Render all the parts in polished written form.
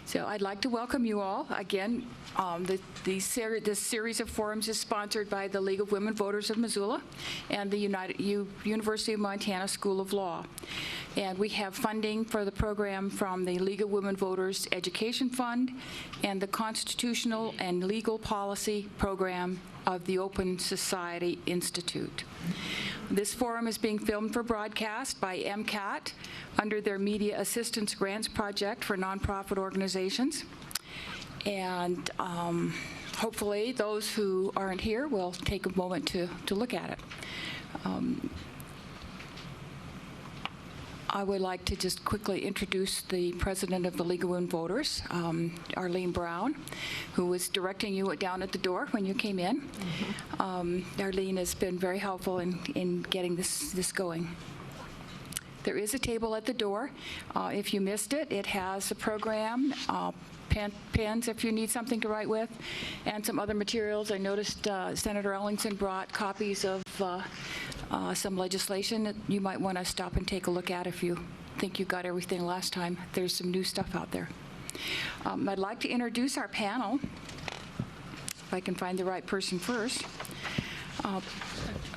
So I'd like to welcome you all. Again, this series of forums is sponsored by the League of Women Voters of Missoula and the University of Montana School of Law. And we have funding for the program from the League of Women Voters Education Fund and the Constitutional and Legal Policy Program of the Open Society Institute. This forum is being filmed for broadcast by MCAT under their Media Assistance Grants Project for nonprofit organizations. And hopefully those who aren't here will take a moment to look at it. I would like to just quickly introduce the president of the League of Women Voters, Arlene Brown, who was directing you down at the door when you came in. Arlene has been very helpful in getting this going. There is a table at the door. If you missed it, it has a program, pens if you need something to write with, and some other materials. I noticed Senator Ellingson brought copies of some legislation that you might want to stop and take a look at if you think you got everything last time. There's some new stuff out there. I'd like to introduce our panel, if I can find the right person first.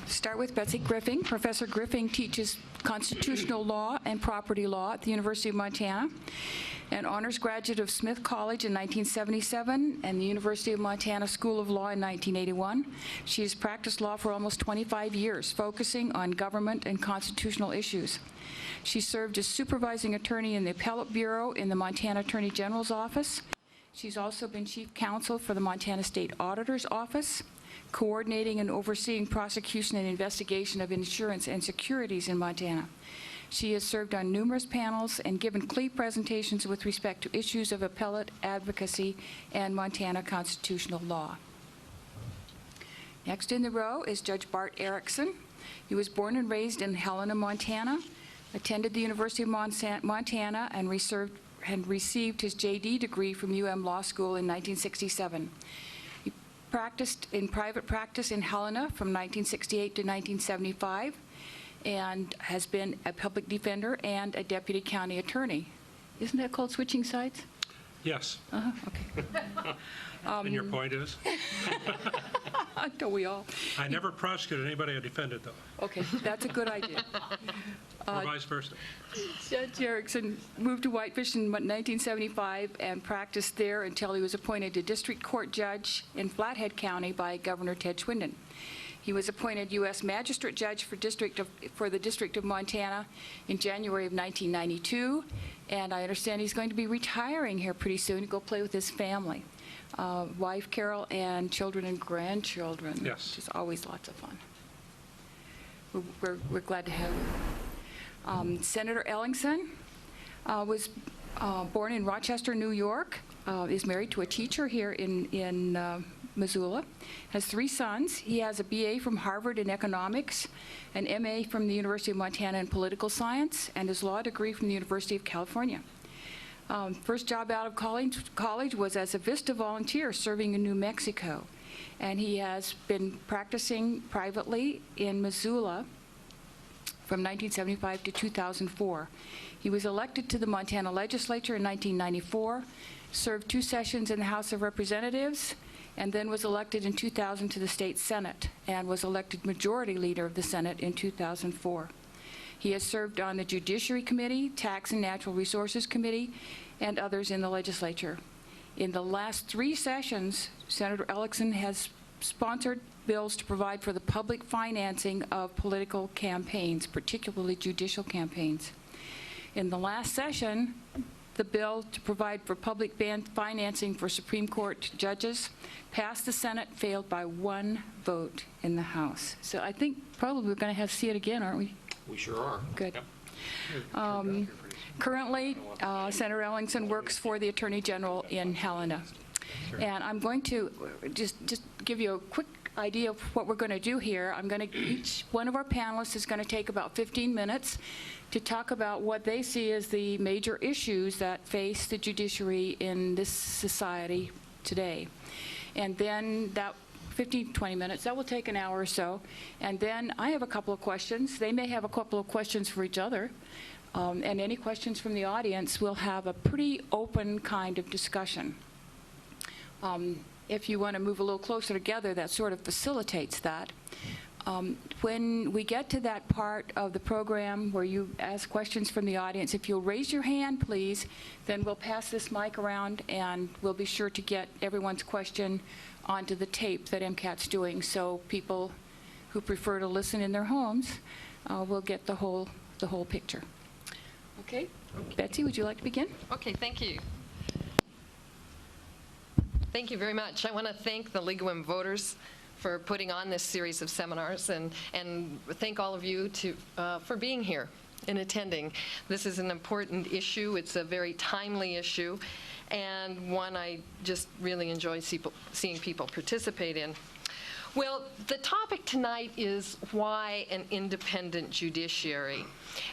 Start with Betsy Griffing. Professor Griffing teaches constitutional law and property law at the University of Montana, an honors graduate of Smith College in 1977 and the University of Montana School of Law in 1981. She has practiced law for almost 25 years, focusing on government and constitutional issues. She served as supervising attorney in the Appellate Bureau in the Montana Attorney General's Office. She's also been chief counsel for the Montana State Auditor's Office, coordinating and overseeing prosecution and investigation of insurance and securities in Montana. She has served on numerous panels and given CLE presentations with respect to issues of appellate advocacy and Montana constitutional law. Next in the row is Judge Bart Erickson. He was born and raised in Helena, Montana, attended the University of Montana, and received his JD degree from UM Law School in 1967. He practiced in private practice in Helena from 1968 to 1975 and has been a public defender and a deputy county attorney. Isn't that called switching sides? Yes. Okay. And your point is? Don't we all? I never prosecuted anybody I defended, though. Okay, that's a good idea. Or vice versa. Judge Erickson moved to Whitefish in 1975 and practiced there until he was appointed to district court judge in Flathead County by Governor Ted Schwinden. He was appointed U.S. Magistrate Judge for the District of Montana in January of 1992, and I understand he's going to be retiring here pretty soon to go play with his family, wife Carol, and children and grandchildren. Yes. Which is always lots of fun. We're glad to have you. Senator Ellingson was born in Rochester, New York, is married to a teacher here in Missoula, has 3 sons. He has a BA from Harvard in economics, an MA from the University of Montana in political science, and his law degree from the University of California. First job out of college was as a VISTA volunteer serving in New Mexico, and he has been practicing privately in Missoula from 1975 to 2004. He was elected to the Montana legislature in 1994, served 2 sessions in the House of Representatives, and then was elected in 2000 to the state Senate and was elected majority leader of the Senate in 2004. He has served on the Judiciary Committee, Tax and Natural Resources Committee, and others in the legislature. In the last 3 sessions, Senator Ellingson has sponsored bills to provide for the public financing of political campaigns, particularly judicial campaigns. In the last session, the bill to provide for public financing for Supreme Court judges passed the Senate, failed by 1 vote in the House. So I think probably we're going to see it again, aren't we? We sure are. Good. Yep. Currently, Senator Ellingson works for the Attorney General in Helena. Sure. And I'm going to just give you a quick idea of what we're going to do here. Each one of our panelists is going to take about 15 minutes to talk about what they see as the major issues that face the judiciary in this society today. And then that 15, 20 minutes, that will take an hour or so. And then I have a couple of questions. They may have a couple of questions for each other. And any questions from the audience, we'll have a pretty open kind of discussion. If you want to move a little closer together, that sort of facilitates that. When we get to that part of the program where you ask questions from the audience, if you'll raise your hand, please, then we'll pass this mic around, and we'll be sure to get everyone's question onto the tape that MCAT's doing, so people who prefer to listen in their homes will get the whole picture. Okay? Betsy, would you like to begin? Okay, thank you. Thank you very much. I want to thank the League of Women Voters for putting on this series of seminars, and thank all of you for being here and attending. This is an important issue. It's a very timely issue, and one I just really enjoy seeing people participate in. Well, the topic tonight is why an independent judiciary.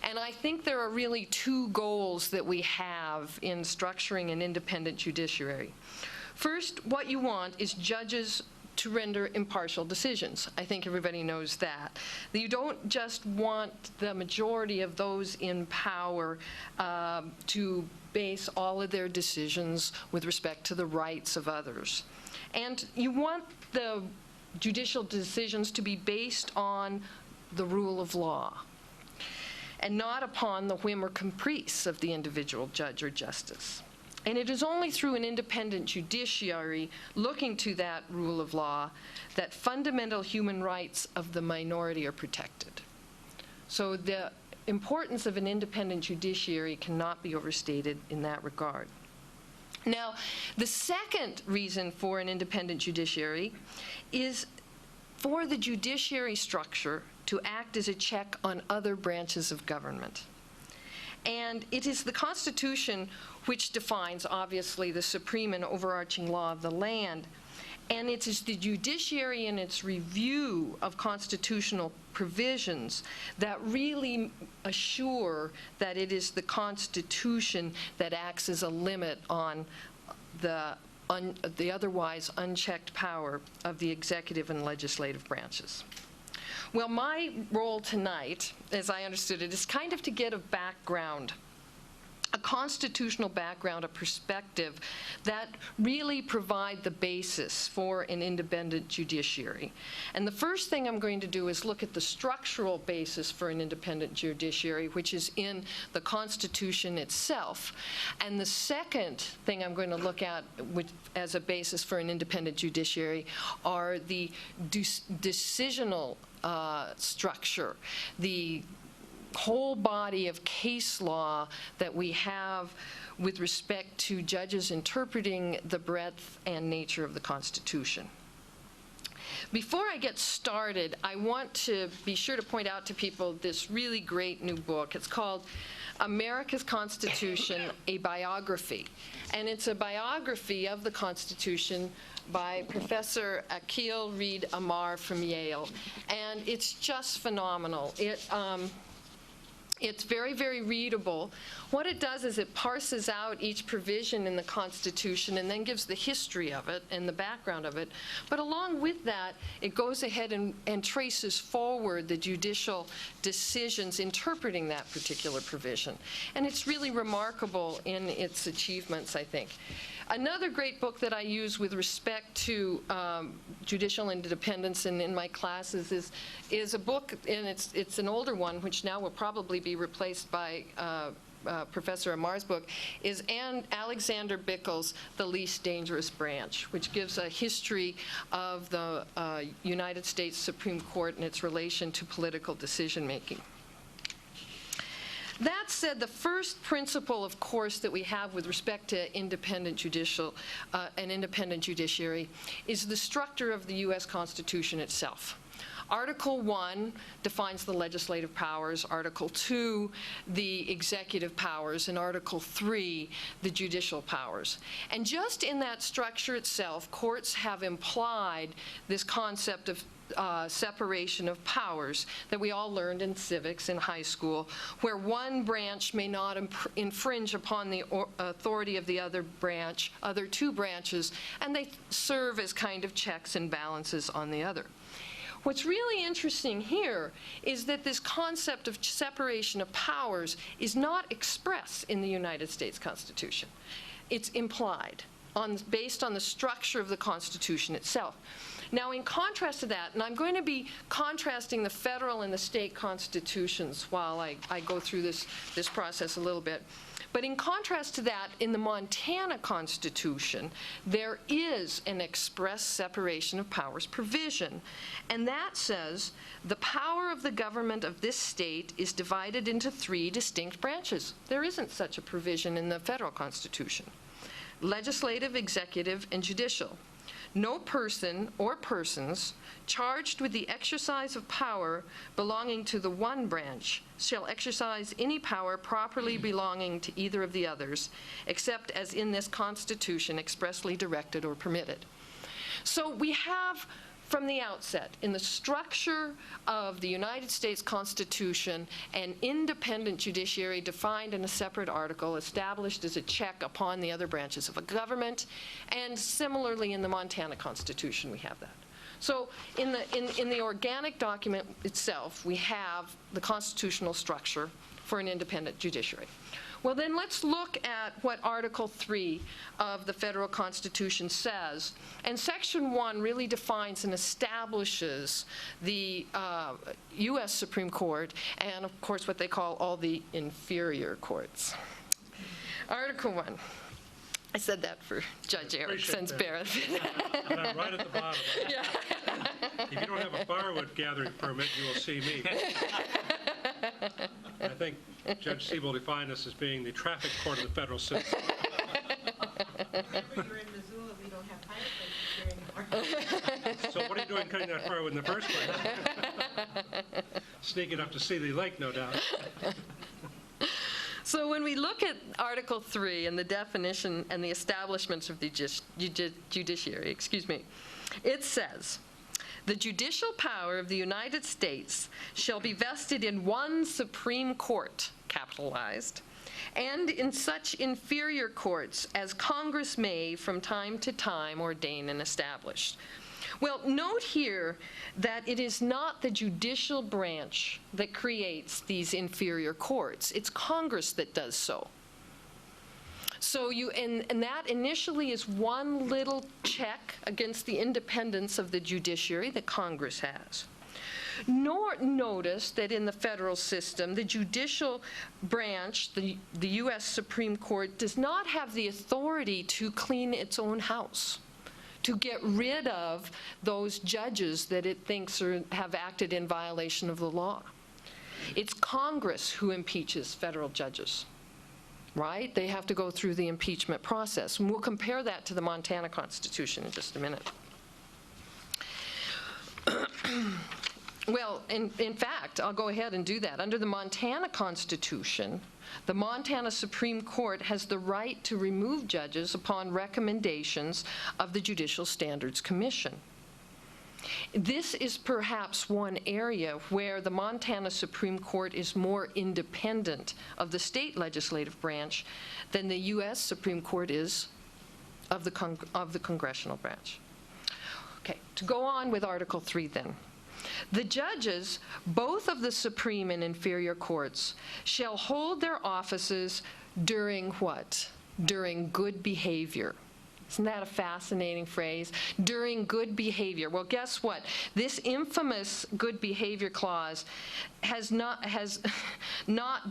And I think there are really two goals that we have in structuring an independent judiciary. First, what you want is judges to render impartial decisions. I think everybody knows that. You don't just want the majority of those in power to base all of their decisions with respect to the rights of others. And you want the judicial decisions to be based on the rule of law and not upon the whim or caprice of the individual judge or justice. And it is only through an independent judiciary looking to that rule of law that fundamental human rights of the minority are protected. So the importance of an independent judiciary cannot be overstated in that regard. Now, the second reason for an independent judiciary is for the judiciary structure to act as a check on other branches of government. And it is the Constitution which defines, obviously, the supreme and overarching law of the land. And it is the judiciary in its review of constitutional provisions that really assure that it is the Constitution that acts as a limit on the otherwise unchecked power of the executive and legislative branches. Well, my role tonight, as I understood it, is kind of to get a background, a constitutional background, a perspective that really provide the basis for an independent judiciary. And the first thing I'm going to do is look at the structural basis for an independent judiciary, which is in the Constitution itself. And the second thing I'm going to look at as a basis for an independent judiciary are the decisional structure, the whole body of case law that we have with respect to judges interpreting the breadth and nature of the Constitution. Before I get started, I want to be sure to point out to people this really great new book. It's called America's Constitution, a Biography. And it's a biography of the Constitution by Professor Akhil Reed Amar from Yale. And it's just phenomenal. It's very, very readable. What it does is it parses out each provision in the Constitution and then gives the history of it and the background of it. But along with that, it goes ahead and traces forward the judicial decisions interpreting that particular provision. And it's really remarkable in its achievements, I think. Another great book that I use with respect to judicial independence and in my classes is a book, and it's an older one, which now will probably be replaced by Professor Amar's book, is Alexander Bickel's The Least Dangerous Branch, which gives a history of the United States Supreme Court and its relation to political decision-making. That said, the first principle, of course, that we have with respect to an independent judiciary is the structure of the U.S. Constitution itself. Article 1 defines the legislative powers, Article 2, the executive powers, and Article 3, the judicial powers. And just in that structure itself, courts have implied this concept of separation of powers that we all learned in civics in high school, where one branch may not infringe upon the authority of the other two branches, and they serve as kind of checks and balances on the other. What's really interesting here is that this concept of separation of powers is not expressed in the United States Constitution. It's implied, based on the structure of the Constitution itself. Now, in contrast to that, and I'm going to be contrasting the federal and the state constitutions while I go through this process a little bit. But in contrast to that, in the Montana Constitution, there is an express separation of powers provision. And that says, the power of the government of this state is divided into 3 distinct branches. There isn't such a provision in the federal Constitution: legislative, executive, and judicial. No person or persons charged with the exercise of power belonging to the one branch shall exercise any power properly belonging to either of the others, except as in this Constitution expressly directed or permitted. So we have, from the outset, in the structure of the United States Constitution, an independent judiciary defined in a separate article, established as a check upon the other branches of a government, and similarly in the Montana Constitution we have that. So in the organic document itself, we have the constitutional structure for an independent judiciary. Well, then let's look at what Article 3 of the federal Constitution says. And Section 1 really defines and establishes the U.S. Supreme Court and, of course, what they call all the inferior courts. Article 1. I said that for Judge Erickson's benefit. And I'm right at the bottom. Yeah. If you don't have a firewood gathering permit, you will see me. I think Judge Siebel defined us as being the traffic court of the federal system. Whenever you're in Missoula, we don't have fireplaces here anymore. So what are you doing cutting that firewood in the first place? Sneaking up to see the lake, no doubt. So when we look at Article 3 and the definition and the establishments of the judiciary, it says, the judicial power of the United States shall be vested in one Supreme Court, capitalized, and in such inferior courts as Congress may from time to time ordain and establish. Well, note here that it is not the judicial branch that creates these inferior courts. It's Congress that does so. So and that initially is one little check against the independence of the judiciary that Congress has. Nor notice that in the federal system, the judicial branch, the U.S. Supreme Court, does not have the authority to clean its own house, to get rid of those judges that it thinks have acted in violation of the law. It's Congress who impeaches federal judges, right? They have to go through the impeachment process. And we'll compare that to the Montana Constitution in just a minute. Well, in fact, I'll go ahead and do that. Under the Montana Constitution, the Montana Supreme Court has the right to remove judges upon recommendations of the Judicial Standards Commission. This is perhaps one area where the Montana Supreme Court is more independent of the state legislative branch than the U.S. Supreme Court is of the congressional branch. Okay, to go on with Article 3 then. The judges, both of the Supreme and inferior courts, shall hold their offices during what? During good behavior. Isn't that a fascinating phrase? During good behavior. Well, guess what? This infamous good behavior clause has not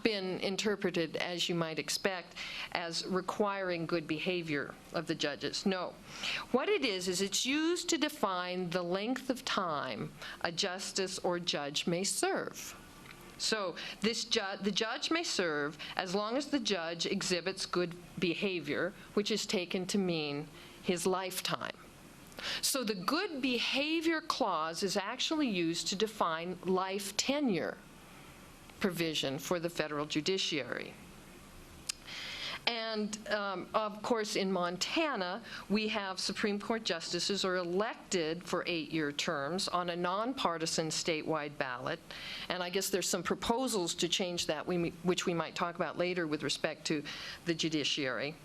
been interpreted, as you might expect, as requiring good behavior of the judges. No. What it is it's used to define the length of time a justice or judge may serve. So the judge may serve as long as the judge exhibits good behavior, which is taken to mean his lifetime. So the good behavior clause is actually used to define life tenure provision for the federal judiciary. And, of course, in Montana, we have Supreme Court justices are elected for 8-year terms on a nonpartisan statewide ballot. And I guess there's some proposals to change that, which we might talk about later with respect to the judiciary.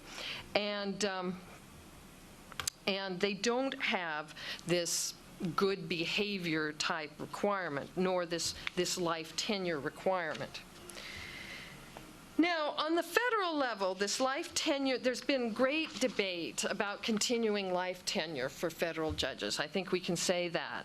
And they don't have this good behavior type requirement, nor this life tenure requirement. Now, on the federal level, this life tenure, there's been great debate about continuing life tenure for federal judges. I think we can say that.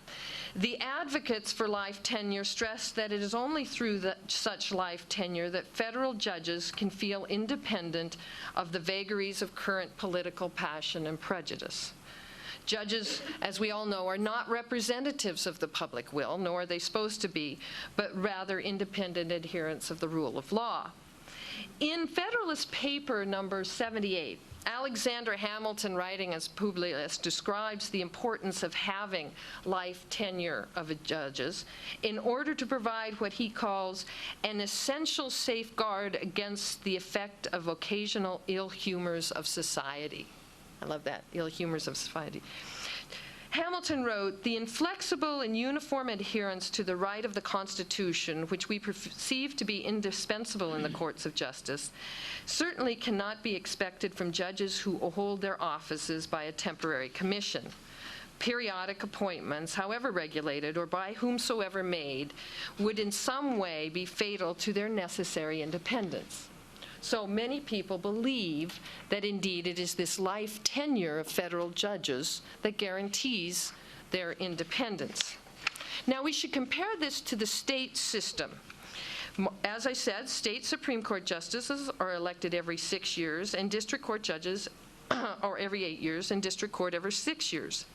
The advocates for life tenure stress that it is only through such life tenure that federal judges can feel independent of the vagaries of current political passion and prejudice. Judges, as we all know, are not representatives of the public will, nor are they supposed to be, but rather independent adherents of the rule of law. In Federalist Paper number 78, Alexander Hamilton, writing as Publius, describes the importance of having life tenure of judges in order to provide what he calls an essential safeguard against the effect of occasional ill humors of society. I love that, ill humors of society. Hamilton wrote, "The inflexible and uniform adherence to the right of the Constitution, which we perceive to be indispensable in the courts of justice, certainly cannot be expected from judges who hold their offices by a temporary commission. Periodic appointments, however regulated or by whomsoever made, would in some way be fatal to their necessary independence." So many people believe that indeed it is this life tenure of federal judges that guarantees their independence. Now, we should compare this to the state system. As I said, state Supreme Court justices are elected every 6 years, and district court judges are every 8 years, and district court every 6 years.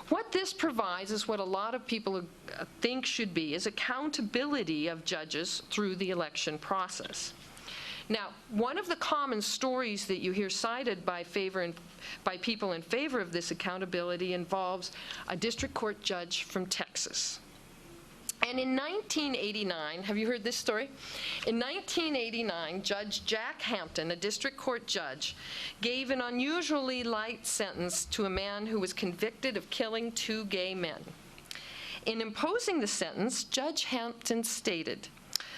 What this provides is what a lot of people think should be, is accountability of judges through the election process. Now, one of the common stories that you hear cited by people in favor of this accountability involves a district court judge from Texas. And in 1989, have you heard this story? In 1989, Judge Jack Hampton, a district court judge, gave an unusually light sentence to a man who was convicted of killing 2 gay men. In imposing the sentence, Judge Hampton stated,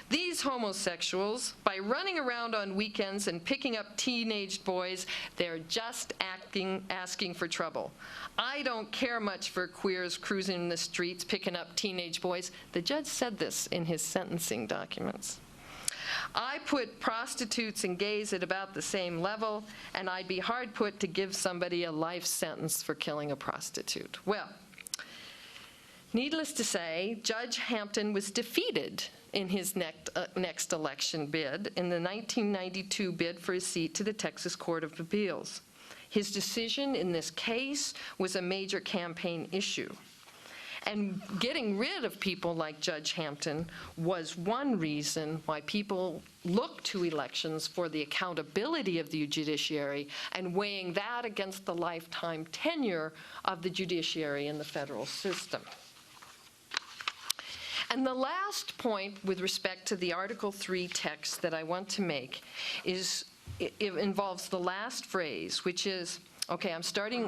"These homosexuals, by running around on weekends and picking up teenage boys, they're just asking for trouble. I don't care much for queers cruising the streets picking up teenage boys." The judge said this in his sentencing documents. "I put prostitutes and gays at about the same level, and I'd be hard put to give somebody a life sentence for killing a prostitute." Well, needless to say, Judge Hampton was defeated in his next election bid, in the 1992 bid for a seat to the Texas Court of Appeals. His decision in this case was a major campaign issue. And getting rid of people like Judge Hampton was one reason why people look to elections for the accountability of the judiciary, and weighing that against the lifetime tenure of the judiciary in the federal system. And the last point with respect to the Article 3 text that I want to make is, it involves the last phrase, which is, okay, I'm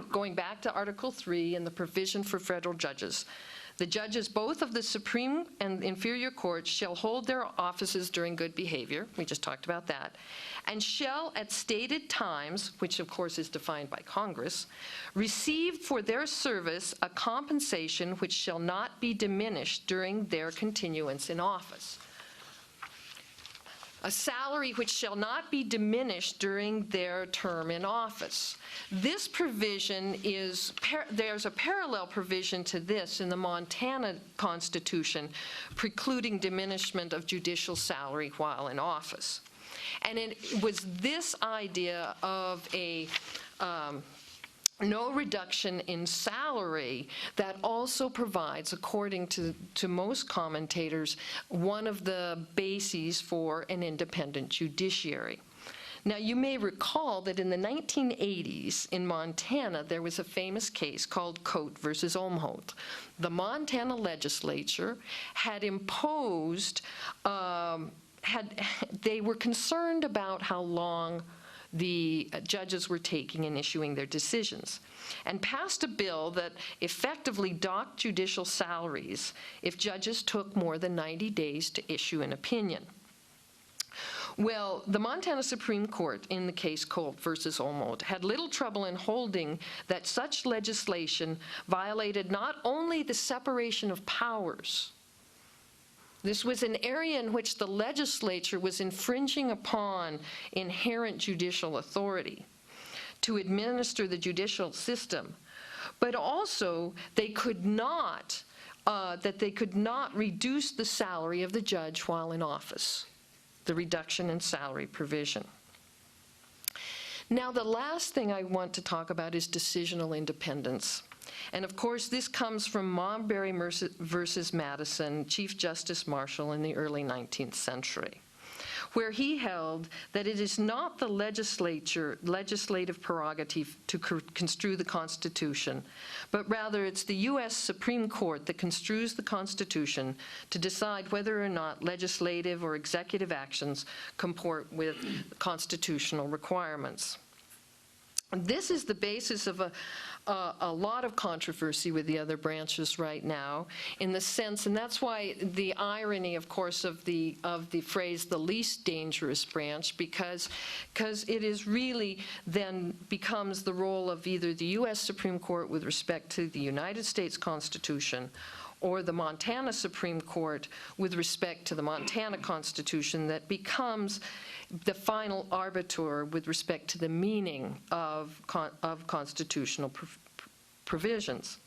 going back to Article 3 and the provision for federal judges. "The judges both of the Supreme and inferior courts shall hold their offices during good behavior," we just talked about that, "and shall at stated times," which of course is defined by Congress, "receive for their service a compensation which shall not be diminished during their continuance in office." A salary which shall not be diminished during their term in office. This provision is, there's a parallel provision to this in the Montana Constitution precluding diminishment of judicial salary while in office. And it was this idea of a no reduction in salary that also provides, according to most commentators, one of the bases for an independent judiciary. Now, you may recall that in the 1980s in Montana, there was a famous case called Coate versus Omholt. The Montana legislature had imposed, they were concerned about how long the judges were taking in issuing their decisions, and passed a bill that effectively docked judicial salaries if judges took more than 90 days to issue an opinion. Well, the Montana Supreme Court, in the case Colt versus Olmode, had little trouble in holding that such legislation violated not only the separation of powers. This was an area in which the legislature was infringing upon inherent judicial authority to administer the judicial system, but also they could not reduce the salary of the judge while in office, the reduction in salary provision. Now, the last thing I want to talk about is decisional independence. And of course, this comes from Marbury versus Madison, Chief Justice Marshall in the early 19th century, where he held that it is not the legislative prerogative to construe the Constitution, but rather it's the U.S. Supreme Court that construes the Constitution to decide whether or not legislative or executive actions comport with constitutional requirements. This is the basis of a lot of controversy with the other branches right now, in the sense, and that's why the irony, of course, of the phrase "the least dangerous branch," because it is really then becomes the role of either the U.S. Supreme Court with respect to the United States Constitution, or the Montana Supreme Court with respect to the Montana Constitution, that becomes the final arbiter with respect to the meaning of constitutional provisions.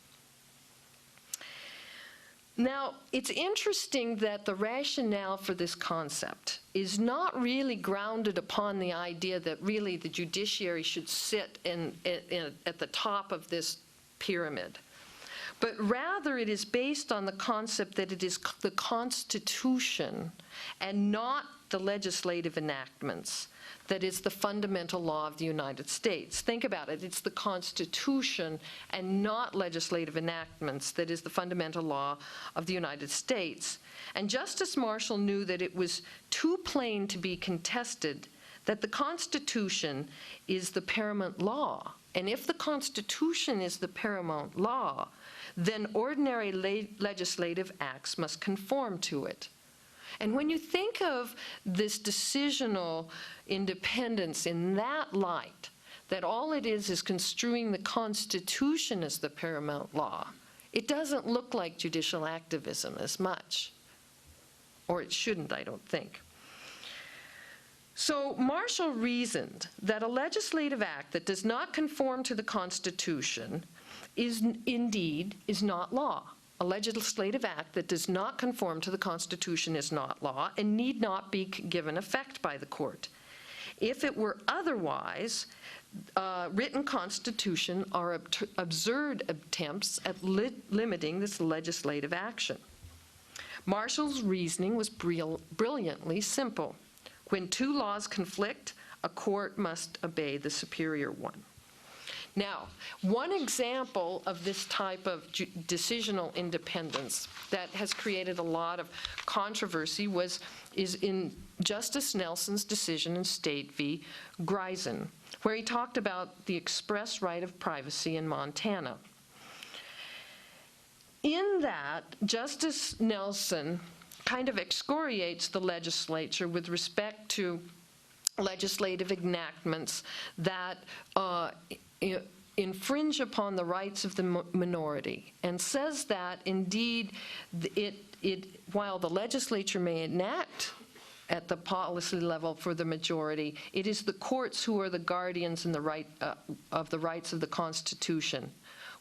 Now, it's interesting that the rationale for this concept is not really grounded upon the idea that really the judiciary should sit at the top of this pyramid, but rather it is based on the concept that it is the Constitution and not the legislative enactments that is the fundamental law of the United States. Think about it. It's the Constitution and not legislative enactments that is the fundamental law of the United States. And Justice Marshall knew that it was too plain to be contested that the Constitution is the paramount law. And if the Constitution is the paramount law, then ordinary legislative acts must conform to it. And when you think of this decisional independence in that light, that all it is construing the Constitution as the paramount law, it doesn't look like judicial activism as much. Or it shouldn't, I don't think. So Marshall reasoned that a legislative act that does not conform to the Constitution is not law. A legislative act that does not conform to the Constitution is not law and need not be given effect by the court. If it were otherwise, written constitution are absurd attempts at limiting this legislative action. Marshall's reasoning was brilliantly simple. When two laws conflict, a court must obey the superior one. Now, one example of this type of decisional independence that has created a lot of controversy is in Justice Nelson's decision in State v. Grisen, where he talked about the express right of privacy in Montana. In that, Justice Nelson kind of excoriates the legislature with respect to legislative enactments that infringe upon the rights of the minority, and says that indeed while the legislature may enact at the policy level for the majority, it is the courts who are the guardians of the rights of the Constitution,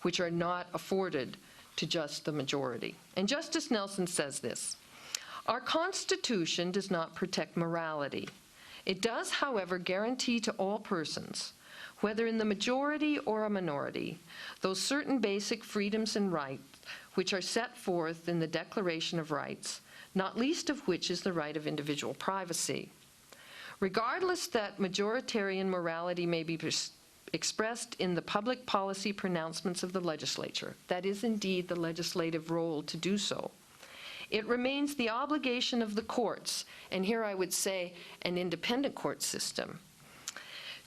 which are not afforded to just the majority. And Justice Nelson says this: "Our Constitution does not protect morality. It does, however, guarantee to all persons, whether in the majority or a minority, those certain basic freedoms and rights which are set forth in the Declaration of Rights, not least of which is the right of individual privacy. Regardless that majoritarian morality may be expressed in the public policy pronouncements of the legislature," that is indeed the legislative role to do so, "it remains the obligation of the courts," and here I would say an independent court system,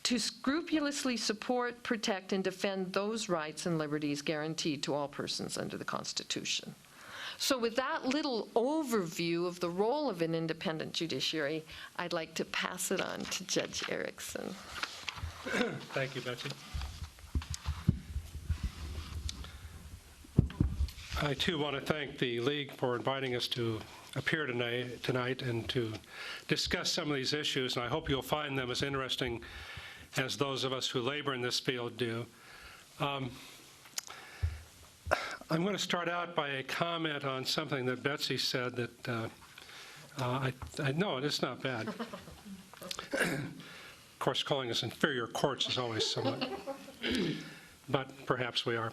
"to scrupulously support, protect, and defend those rights and liberties guaranteed to all persons under the Constitution." So with that little overview of the role of an independent judiciary, I'd like to pass it on to Judge Erickson. Thank you, Betsy. I, too, want to thank the League for inviting us to appear tonight and to discuss some of these issues, and I hope you'll find them as interesting as those of us who labor in this field do. I'm going to start out by a comment on something that Betsy said that no, it's not bad. Of course, calling us inferior courts is always somewhat, but perhaps we are.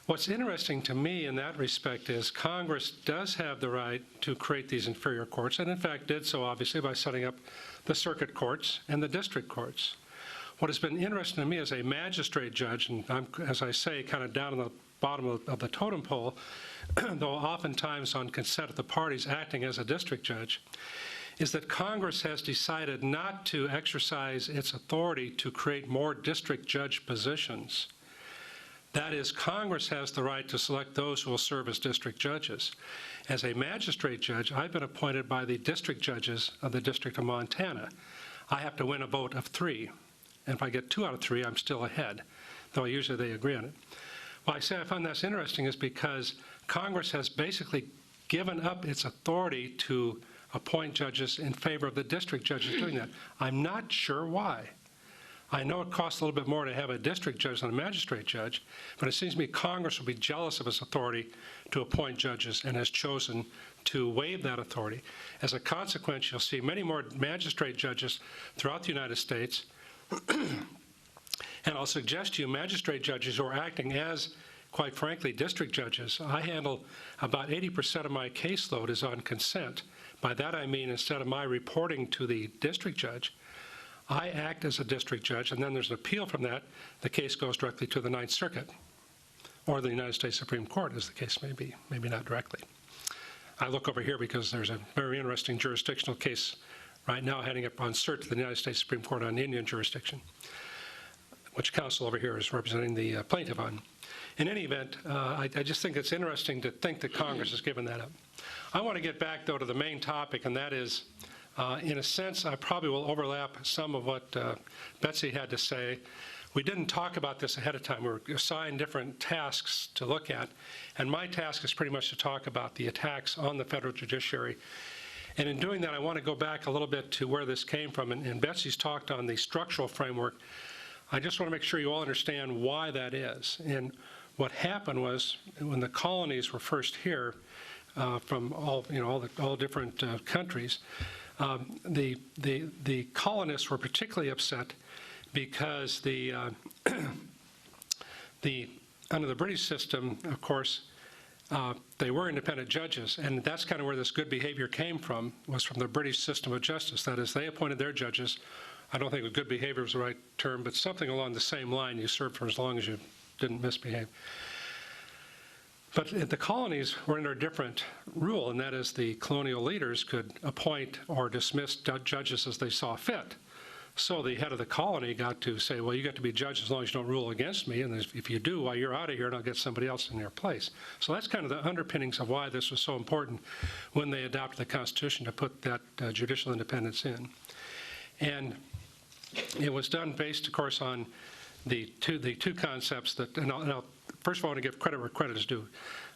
What's interesting to me in that respect is Congress does have the right to create these inferior courts, and in fact did so obviously by setting up the circuit courts and the district courts. What has been interesting to me as a magistrate judge, and I'm, as I say, kind of down on the bottom of the totem pole, though oftentimes on consent of the parties acting as a district judge, is that Congress has decided not to exercise its authority to create more district judge positions. That is, Congress has the right to select those who will serve as district judges. As a magistrate judge, I've been appointed by the district judges of the District of Montana. I have to win a vote of 3. And if I get 2 out of 3, I'm still ahead, though usually they agree on it. Why I say I find that's interesting is because Congress has basically given up its authority to appoint judges in favor of the district judges doing that. I'm not sure why. I know it costs a little bit more to have a district judge than a magistrate judge, but it seems to me Congress will be jealous of its authority to appoint judges and has chosen to waive that authority. As a consequence, you'll see many more magistrate judges throughout the United States. And I'll suggest to you magistrate judges who are acting as, quite frankly, district judges. I handle about 80% of my caseload is on consent. By that I mean instead of my reporting to the district judge, I act as a district judge, and then there's an appeal from that. The case goes directly to the Ninth Circuit or the United States Supreme Court, as the case may be, maybe not directly. I look over here because there's a very interesting jurisdictional case right now heading up on cert to the United States Supreme Court on Indian jurisdiction, which counsel over here is representing the plaintiff on. In any event, I just think it's interesting to think that Congress has given that up. I want to get back, though, to the main topic, and that is, in a sense, I probably will overlap some of what Betsy had to say. We didn't talk about this ahead of time. We were assigned different tasks to look at, and my task is pretty much to talk about the attacks on the federal judiciary. And in doing that, I want to go back a little bit to where this came from, and Betsy's talked on the structural framework. I just want to make sure you all understand why that is. And what happened was, when the colonies were first here, from all different countries, the colonists were particularly upset because under the British system, of course, they were independent judges, and that's kind of where this good behavior came from, was from the British system of justice. That is, they appointed their judges. I don't think good behavior was the right term, but something along the same line. You served for as long as you didn't misbehave. But the colonies were under a different rule, and that is the colonial leaders could appoint or dismiss judges as they saw fit. So the head of the colony got to say, well, you get to be judge as long as you don't rule against me, and if you do, well, you're out of here, and I'll get somebody else in their place. So that's kind of the underpinnings of why this was so important when they adopted the Constitution to put that judicial independence in. And it was done based, of course, on the two concepts that, and I'll first of all, I want to give credit where credit is due.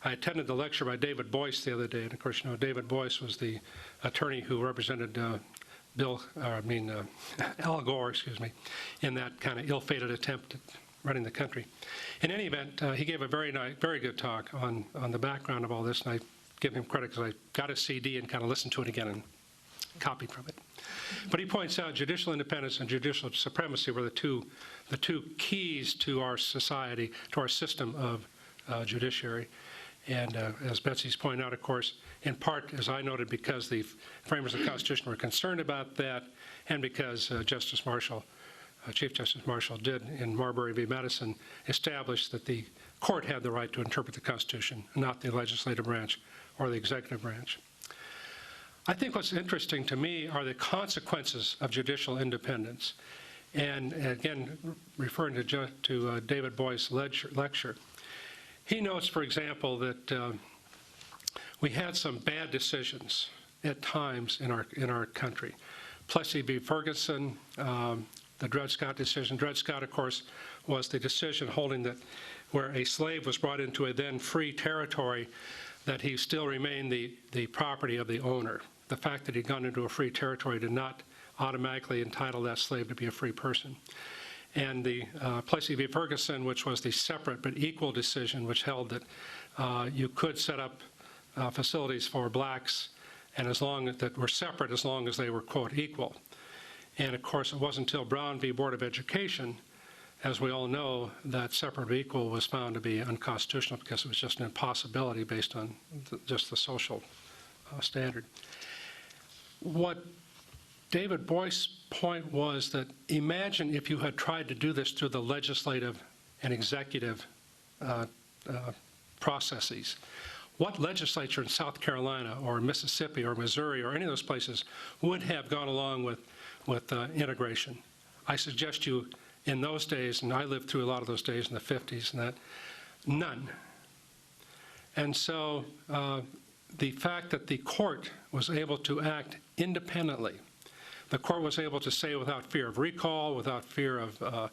I attended the lecture by David Boyce the other day, and of course, you know, David Boyce was the attorney who represented Al Gore, in that kind of ill-fated attempt at running the country. In any event, he gave a very good talk on the background of all this, and I give him credit because I got a CD and kind of listened to it again and copied from it. But he points out judicial independence and judicial supremacy were the two keys to our society, to our system of judiciary. And as Betsy's pointed out, of course, in part, as I noted, because the framers of the Constitution were concerned about that, and because Chief Justice Marshall did in Marbury v. Madison establish that the court had the right to interpret the Constitution, not the legislative branch or the executive branch. I think what's interesting to me are the consequences of judicial independence. And again, referring to David Boyce's lecture, he notes, for example, that we had some bad decisions at times in our country. Plessy v. Ferguson, the Dred Scott decision. Dred Scott, of course, was the decision holding that where a slave was brought into a then free territory, that he still remained the property of the owner. The fact that he'd gone into a free territory did not automatically entitle that slave to be a free person. And the Plessy v. Ferguson, which was the separate but equal decision, which held that you could set up facilities for blacks and as long as that were separate as long as they were, quote, equal. And of course, it wasn't until Brown v. Board of Education, as we all know, that separate but equal was found to be unconstitutional because it was just an impossibility based on just the social standard. What David Boyce's point was that imagine if you had tried to do this through the legislative and executive processes. What legislature in South Carolina or Mississippi or Missouri or any of those places would have gone along with integration? I suggest you in those days, and I lived through a lot of those days in the 50s, and that none. And so the fact that the court was able to act independently, the court was able to say without fear of recall, without fear of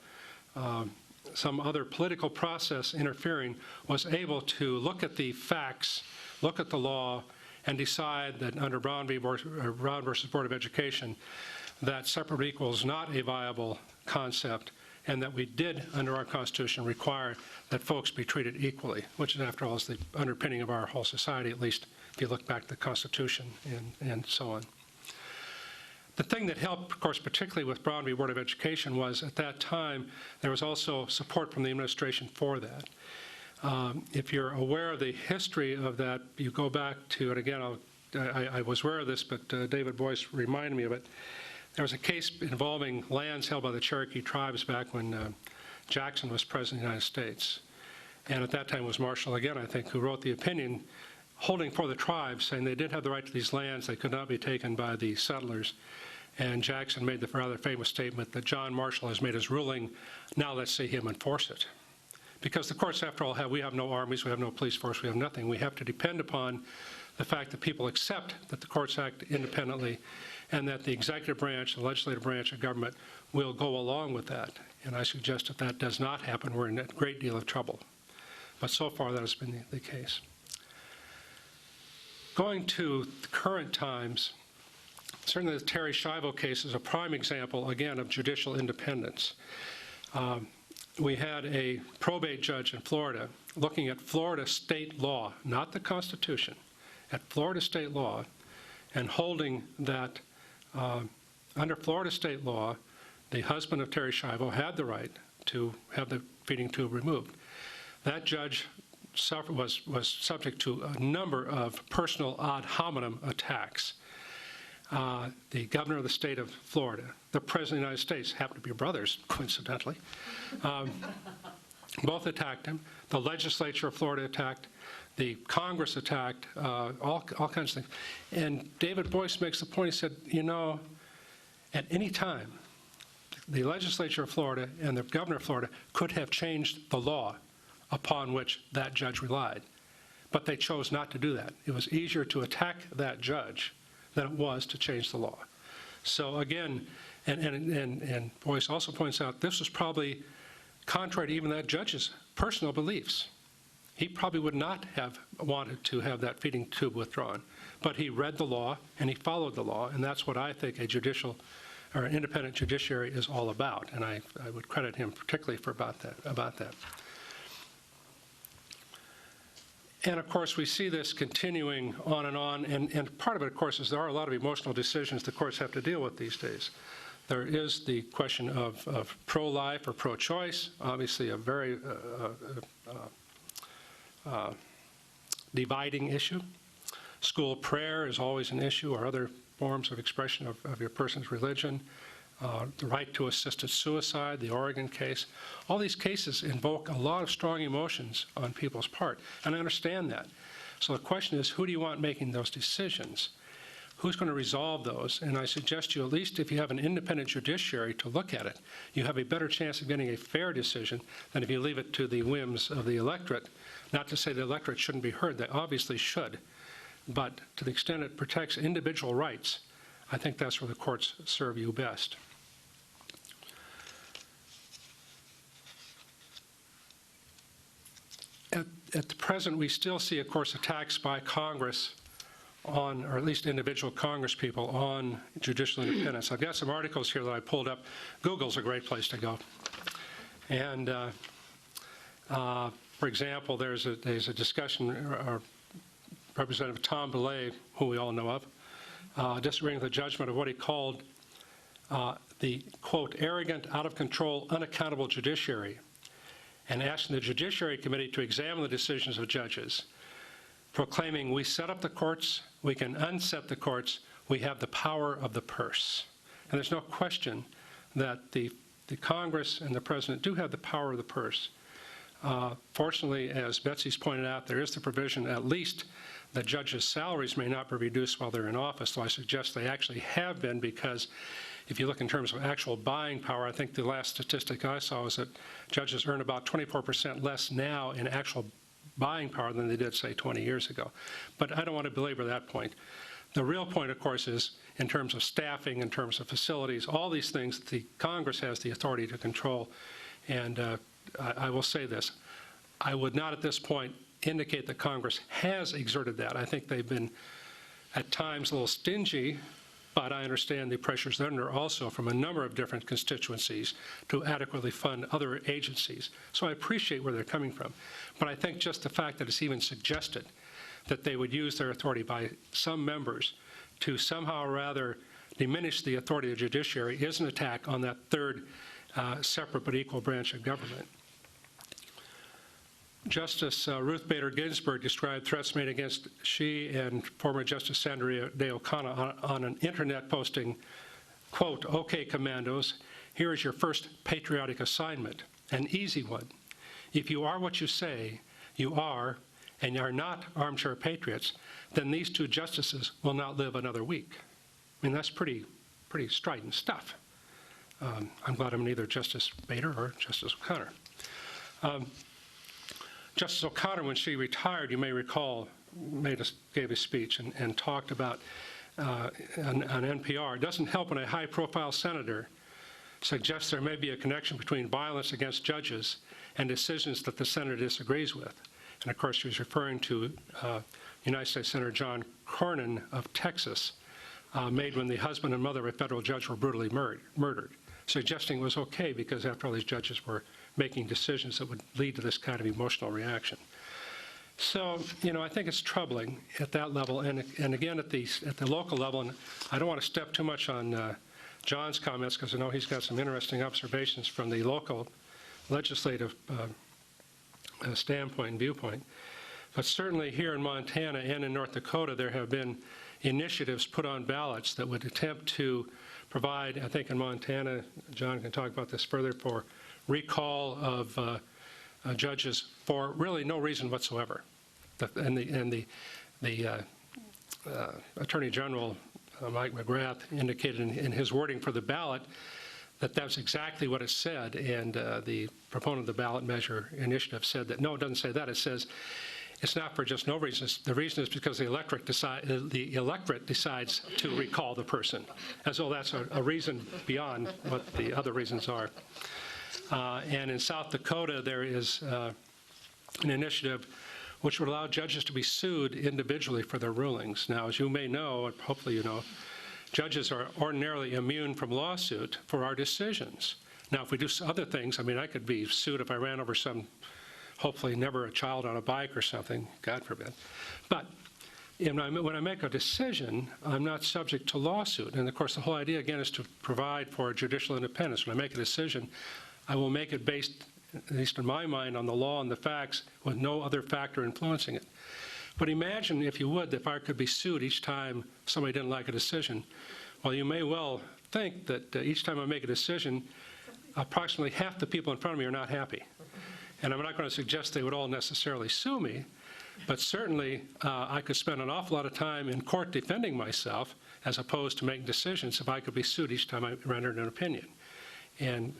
some other political process interfering, was able to look at the facts, look at the law, and decide that under Brown versus Board of Education, that separate but equal is not a viable concept, and that we did, under our Constitution, require that folks be treated equally, which, after all, is the underpinning of our whole society, at least if you look back at the Constitution and so on. The thing that helped, of course, particularly with Brown v. Board of Education was at that time there was also support from the administration for that. If you're aware of the history of that, you go back to, and again, I was aware of this, but David Boyce reminded me of it. There was a case involving lands held by the Cherokee tribes back when Jackson was president of the United States. And at that time it was Marshall, again, I think, who wrote the opinion holding for the tribes, saying they did have the right to these lands, they could not be taken by the settlers. And Jackson made the rather famous statement that John Marshall has made his ruling, now let's see him enforce it. Because the courts, after all, we have no armies, we have no police force, we have nothing. We have to depend upon the fact that people accept that the courts act independently and that the executive branch, the legislative branch of government will go along with that. And I suggest if that does not happen, we're in a great deal of trouble. But so far, that has been the case. Going to current times, certainly the Terri Schiavo case is a prime example, again, of judicial independence. We had a probate judge in Florida looking at Florida state law, not the Constitution, at Florida state law, and holding that under Florida state law, the husband of Terri Schiavo had the right to have the feeding tube removed. That judge was subject to a number of personal ad hominem attacks. The governor of the state of Florida, the president of the United States, happened to be brothers, coincidentally, both attacked him. The legislature of Florida attacked. The Congress attacked, all kinds of things. And David Boyce makes the point, he said, you know, at any time, the legislature of Florida and the governor of Florida could have changed the law upon which that judge relied. But they chose not to do that. It was easier to attack that judge than it was to change the law. So again, and Boyce also points out, this was probably contrary to even that judge's personal beliefs. He probably would not have wanted to have that feeding tube withdrawn. But he read the law and he followed the law, and that's what I think a judicial or an independent judiciary is all about. And I would credit him particularly for about that. And of course, we see this continuing on, and part of it, of course, is there are a lot of emotional decisions the courts have to deal with these days. There is the question of pro-life or pro-choice, obviously a very dividing issue. School prayer is always an issue, or other forms of expression of your person's religion. The right to assisted suicide, the Oregon case. All these cases invoke a lot of strong emotions on people's part, and I understand that. So the question is, who do you want making those decisions? Who's going to resolve those? And I suggest you, at least if you have an independent judiciary to look at it, you have a better chance of getting a fair decision than if you leave it to the whims of the electorate. Not to say the electorate shouldn't be heard, they obviously should. but to the extent it protects individual rights, I think that's where the courts serve you best. At the present, we still see, of course, attacks by Congress on, or at least individual Congress people, on judicial independence. I've got some articles here that I pulled up. Google's a great place to go. And for example, there's a discussion, Representative Tom Belay, who we all know of, disagreeing with the judgment of what he called the, quote, arrogant, out-of-control, unaccountable judiciary, and asking the Judiciary Committee to examine the decisions of judges, proclaiming, we set up the courts, we can unset the courts, we have the power of the purse. And there's no question that the Congress and the President do have the power of the purse. Fortunately, as Betsy's pointed out, there is the provision at least that judges' salaries may not be reduced while they're in office, so I suggest they actually have been, because if you look in terms of actual buying power, I think the last statistic I saw was that judges earn about 24% less now in actual buying power than they did, say, 20 years ago. But I don't want to belabor that point. The real point, of course, is in terms of staffing, in terms of facilities, all these things the Congress has the authority to control. And I will say this. I would not at this point indicate that Congress has exerted that. I think they've been at times a little stingy, but I understand the pressures they're under also from a number of different constituencies to adequately fund other agencies. So I appreciate where they're coming from. But I think just the fact that it's even suggested that they would use their authority by some members to somehow or rather diminish the authority of the judiciary is an attack on that third separate but equal branch of government. Justice Ruth Bader Ginsburg described threats made against she and former Justice Sandra Day O'Connor on an internet posting, quote, okay, commandos, here is your first patriotic assignment, an easy one. If you are what you say you are, and you are not armchair patriots, then these two justices will not live another week. I mean, that's pretty strident stuff. I'm glad I'm neither Justice Bader or Justice O'Connor. Justice O'Connor, when she retired, you may recall, gave a speech and talked about on NPR, it doesn't help when a high-profile senator suggests there may be a connection between violence against judges and decisions that the senator disagrees with. And of course, she was referring to United States Senator John Cornyn of Texas, made when the husband and mother of a federal judge were brutally murdered, suggesting it was okay because, after all, these judges were making decisions that would lead to this kind of emotional reaction. So, I think it's troubling at that level, and again at the local level. And I don't want to step too much on John's comments because I know he's got some interesting observations from the local legislative standpoint and viewpoint. But certainly here in Montana and in North Dakota, there have been initiatives put on ballots that would attempt to provide, I think in Montana, John can talk about this further, for recall of judges for really no reason whatsoever. And the Attorney General, Mike McGrath, indicated in his wording for the ballot that that's exactly what it said, and the proponent of the ballot measure initiative said that, no, it doesn't say that. It says it's not for just no reason. The reason is because the electorate decides to recall the person, as though that's a reason beyond what the other reasons are. And in South Dakota, there is an initiative which would allow judges to be sued individually for their rulings. Now, as you may know, and hopefully you know, judges are ordinarily immune from lawsuit for our decisions. Now, if we do other things, I mean, I could be sued if I ran over some, hopefully never a child on a bike or something, God forbid. But when I make a decision, I'm not subject to lawsuit. And of course, the whole idea, again, is to provide for judicial independence. When I make a decision, I will make it based, at least in my mind, on the law and the facts with no other factor influencing it. But imagine, if you would, if I could be sued each time somebody didn't like a decision. Well, you may well think that each time I make a decision, approximately half the people in front of me are not happy. And I'm not going to suggest they would all necessarily sue me, but certainly I could spend an awful lot of time in court defending myself as opposed to making decisions if I could be sued each time I rendered an opinion. And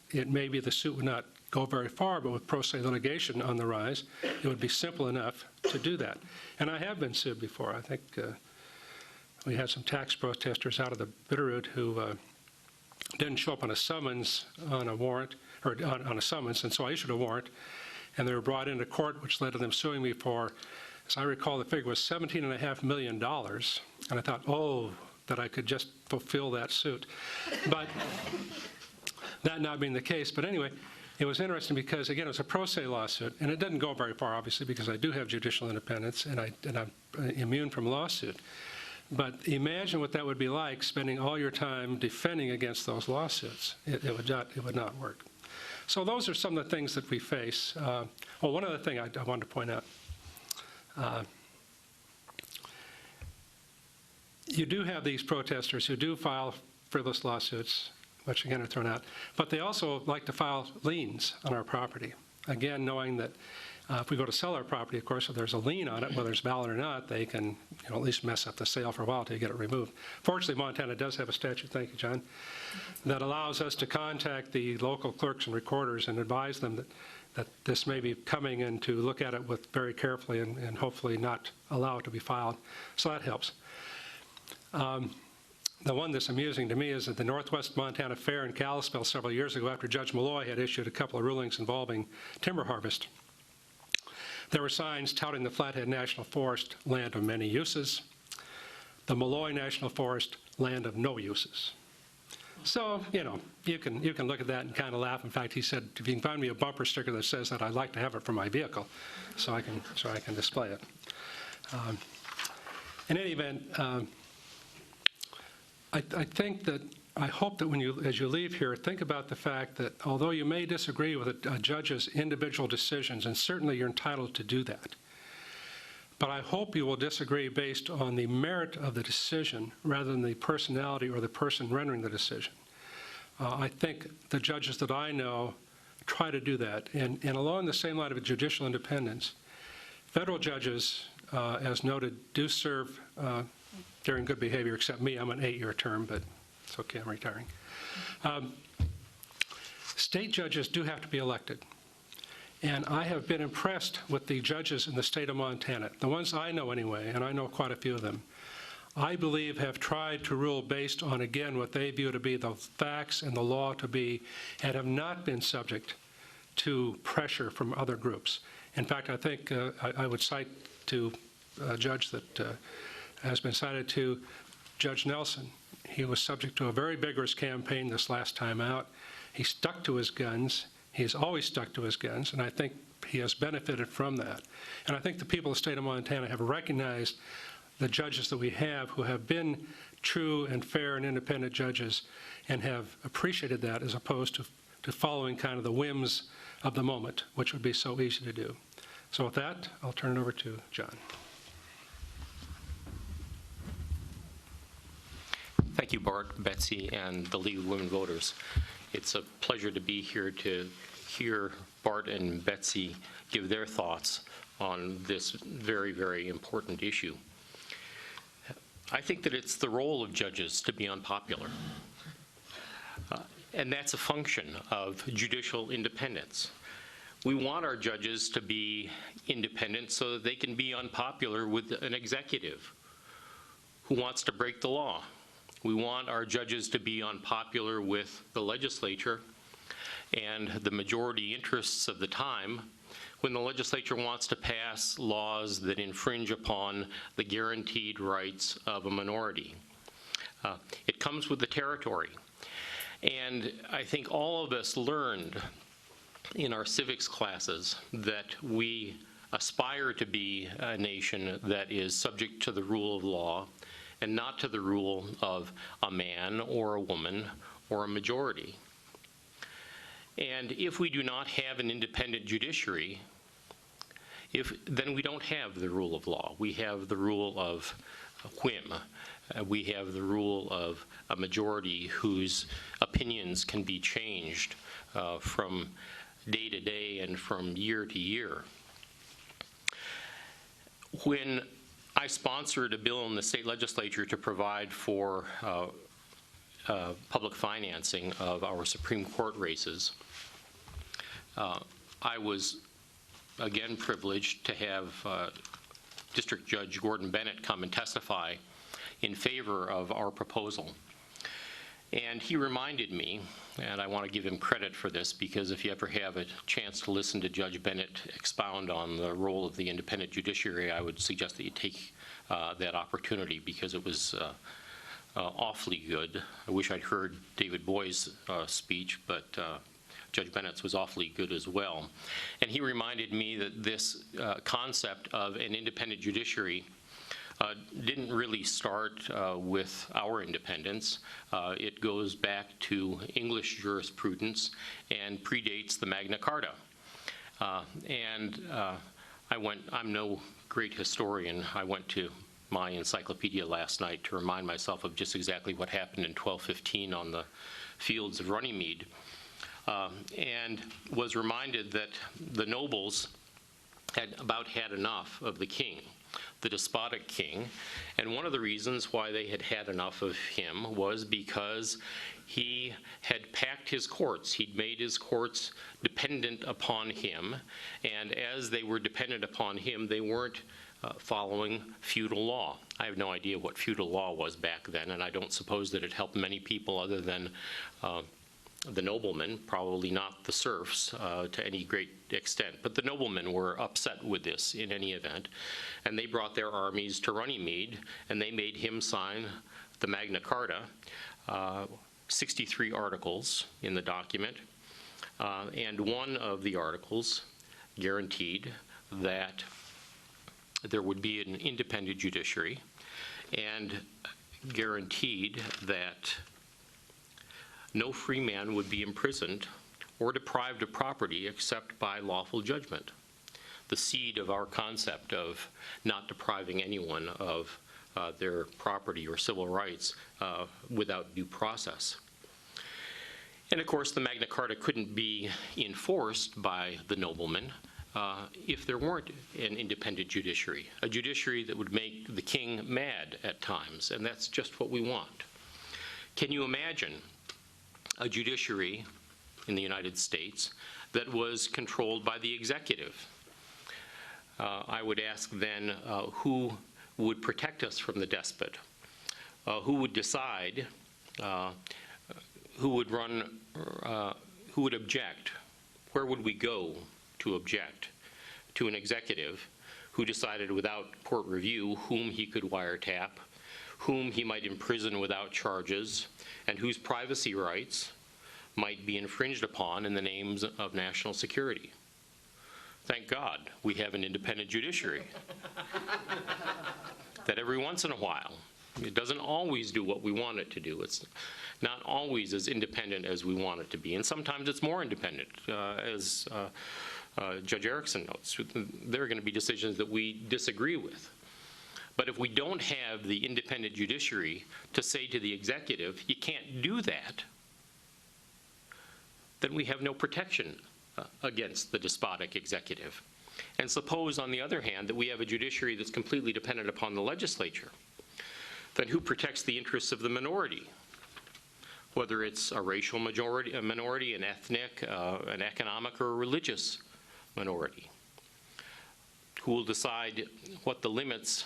it may be the suit would not go very far, but with pro se litigation on the rise, it would be simple enough to do that. And I have been sued before. I think we had some tax protesters out of the Bitterroot who didn't show up on a summons on a warrant, or on a summons, and so I issued a warrant, and they were brought into court, which led to them suing me for, as I recall, the figure was $17.5 million. And I thought, oh, that I could just fulfill that suit. But that not being the case. But anyway, it was interesting because, again, it was a pro se lawsuit, and it didn't go very far, obviously, because I do have judicial independence, and I'm immune from lawsuit. But imagine what that would be like, spending all your time defending against those lawsuits. It would not work. So those are some of the things that we face. One other thing I wanted to point out. You do have these protesters who do file frivolous lawsuits, which again are thrown out, but they also like to file liens on our property. Again, knowing that if we go to sell our property, of course, if there's a lien on it, whether it's valid or not, they can at least mess up the sale for a while until you get it removed. Fortunately, Montana does have a statute, thank you, John, that allows us to contact the local clerks and recorders and advise them that this may be coming and to look at it with very carefully and hopefully not allow it to be filed. So that helps. The one that's amusing to me is at the Northwest Montana Fair in Kalispell several years ago, after Judge Malloy had issued a couple of rulings involving timber harvest. There were signs touting the Flathead National Forest, land of many uses, the Malloy National Forest, land of no uses. So, you can look at that and kind of laugh. In fact, he said, if you can find me a bumper sticker that says that, I'd like to have it for my vehicle so I can display it. In any event, I hope that as you leave here, think about the fact that although you may disagree with a judge's individual decisions, and certainly you're entitled to do that, but I hope you will disagree based on the merit of the decision rather than the personality or the person rendering the decision. I think the judges that I know try to do that. And along the same line of judicial independence, federal judges, as noted, do serve during good behavior, except me. I'm an 8-year term, but it's okay, I'm retiring. State judges do have to be elected. And I have been impressed with the judges in the state of Montana, the ones I know anyway, and I know quite a few of them. I believe have tried to rule based on, again, what they view to be the facts and the law to be, and have not been subject to pressure from other groups. In fact, I think I would cite to a judge that has been cited to, Judge Nelson. He was subject to a very vigorous campaign this last time out. He stuck to his guns. He has always stuck to his guns, and I think he has benefited from that. And I think the people of the state of Montana have recognized the judges that we have who have been true and fair and independent judges and have appreciated that as opposed to following kind of the whims of the moment, which would be so easy to do. So with that, I'll turn it over to John. Thank you, Bart, Betsy, and the League of Women Voters. It's a pleasure to be here to hear Bart and Betsy give their thoughts on this very, very important issue. I think that it's the role of judges to be unpopular. And that's a function of judicial independence. We want our judges to be independent so that they can be unpopular with an executive who wants to break the law. We want our judges to be unpopular with the legislature and the majority interests of the time when the legislature wants to pass laws that infringe upon the guaranteed rights of a minority. It comes with the territory. And I think all of us learned in our civics classes that we aspire to be a nation that is subject to the rule of law and not to the rule of a man or a woman or a majority. And if we do not have an independent judiciary, then we don't have the rule of law. We have the rule of whim. We have the rule of a majority whose opinions can be changed from day to day and from year to year. When I sponsored a bill in the state legislature to provide for public financing of our Supreme Court races, I was, again, privileged to have District Judge Gordon Bennett come and testify in favor of our proposal. And he reminded me, and I want to give him credit for this, because if you ever have a chance to listen to Judge Bennett expound on the role of the independent judiciary, I would suggest that you take that opportunity, because it was awfully good. I wish I'd heard David Boy's speech, but Judge Bennett's was awfully good as well. And he reminded me that this concept of an independent judiciary didn't really start with our independence. It goes back to English jurisprudence and predates the Magna Carta. I'm no great historian. I went to my encyclopedia last night to remind myself of just exactly what happened in 1215 on the fields of Runnymede, and was reminded that the nobles had about had enough of the king, the despotic king, and one of the reasons why they had had enough of him was because he had packed his courts. He'd made his courts dependent upon him, and as they were dependent upon him, they weren't following feudal law. I have no idea what feudal law was back then, and I don't suppose that it helped many people other than the noblemen, probably not the serfs to any great extent. But the noblemen were upset with this in any event, and they brought their armies to Runnymede, and they made him sign the Magna Carta, 63 articles in the document, and one of the articles guaranteed that there would be an independent judiciary, and guaranteed that no free man would be imprisoned or deprived of property except by lawful judgment. The seed of our concept of not depriving anyone of their property or civil rights without due process. And of course, the Magna Carta couldn't be enforced by the noblemen if there weren't an independent judiciary, a judiciary that would make the king mad at times, and that's just what we want. Can you imagine a judiciary in the United States that was controlled by the executive? I would ask then, who would protect us from the despot? Who would decide? Who would run? Who would object? Where would we go to object to an executive who decided without court review whom he could wiretap, whom he might imprison without charges, and whose privacy rights might be infringed upon in the names of national security? Thank God we have an independent judiciary that every once in a while, it doesn't always do what we want it to do. It's not always as independent as we want it to be, and sometimes it's more independent, as Judge Erickson notes. There are going to be decisions that we disagree with. But if we don't have the independent judiciary to say to the executive, you can't do that, then we have no protection against the despotic executive. And suppose, on the other hand, that we have a judiciary that's completely dependent upon the legislature, then who protects the interests of the minority? Whether it's a racial minority, an ethnic, an economic, or a religious minority. Who will decide what the limits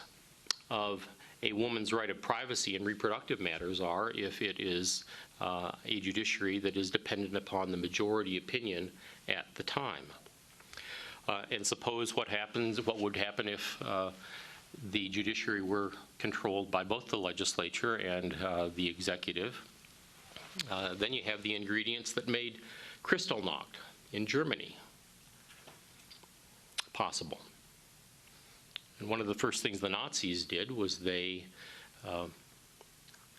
of a woman's right of privacy in reproductive matters are if it is a judiciary that is dependent upon the majority opinion at the time? And suppose what would happen if the judiciary were controlled by both the legislature and the executive? Then you have the ingredients that made Kristallnacht in Germany possible. And one of the first things the Nazis did was they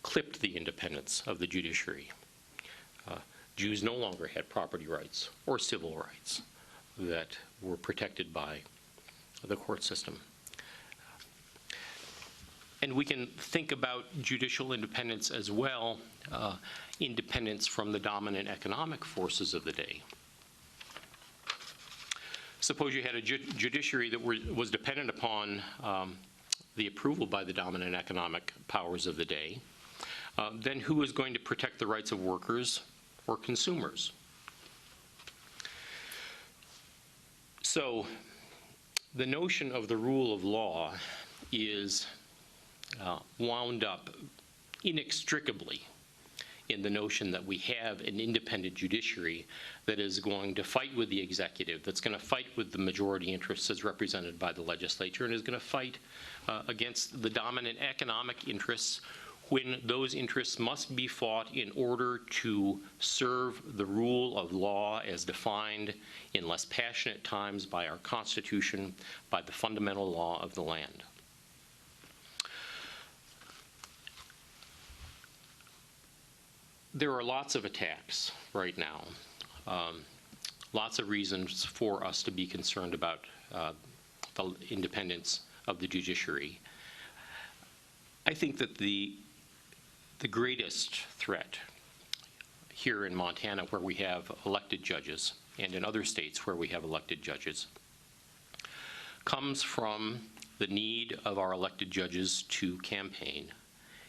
clipped the independence of the judiciary. Jews no longer had property rights or civil rights that were protected by the court system. And we can think about judicial independence as well, independence from the dominant economic forces of the day. Suppose you had a judiciary that was dependent upon the approval by the dominant economic powers of the day. Then who is going to protect the rights of workers or consumers? So the notion of the rule of law is wound up inextricably in the notion that we have an independent judiciary that is going to fight with the executive, that's going to fight with the majority interests as represented by the legislature, and is going to fight against the dominant economic interests when those interests must be fought in order to serve the rule of law as defined in less passionate times by our Constitution, by the fundamental law of the land. There are lots of attacks right now, lots of reasons for us to be concerned about the independence of the judiciary. I think that the greatest threat here in Montana, where we have elected judges, and in other states where we have elected judges, comes from the need of our elected judges to campaign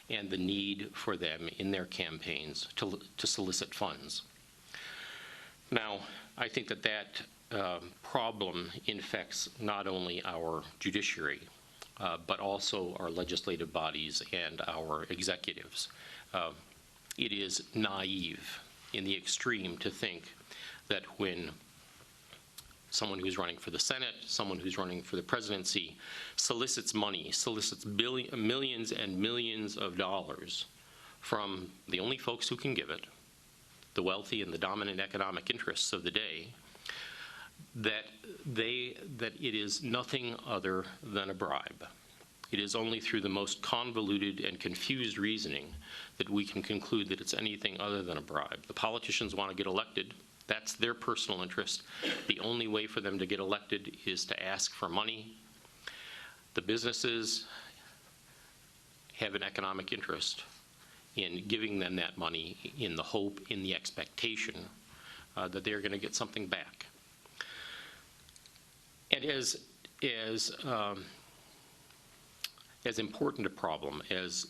and the need for them in their campaigns to solicit funds. Now, I think that that problem infects not only our judiciary, but also our legislative bodies and our executives. It is naive in the extreme to think that when someone who's running for the Senate, someone who's running for the presidency, solicits money, solicits millions and millions of dollars from the only folks who can give it, the wealthy and the dominant economic interests of the day, that it is nothing other than a bribe. It is only through the most convoluted and confused reasoning that we can conclude that it's anything other than a bribe. The politicians want to get elected. That's their personal interest. The only way for them to get elected is to ask for money. The businesses have an economic interest in giving them that money in the hope, in the expectation that they're going to get something back. And as important a problem, as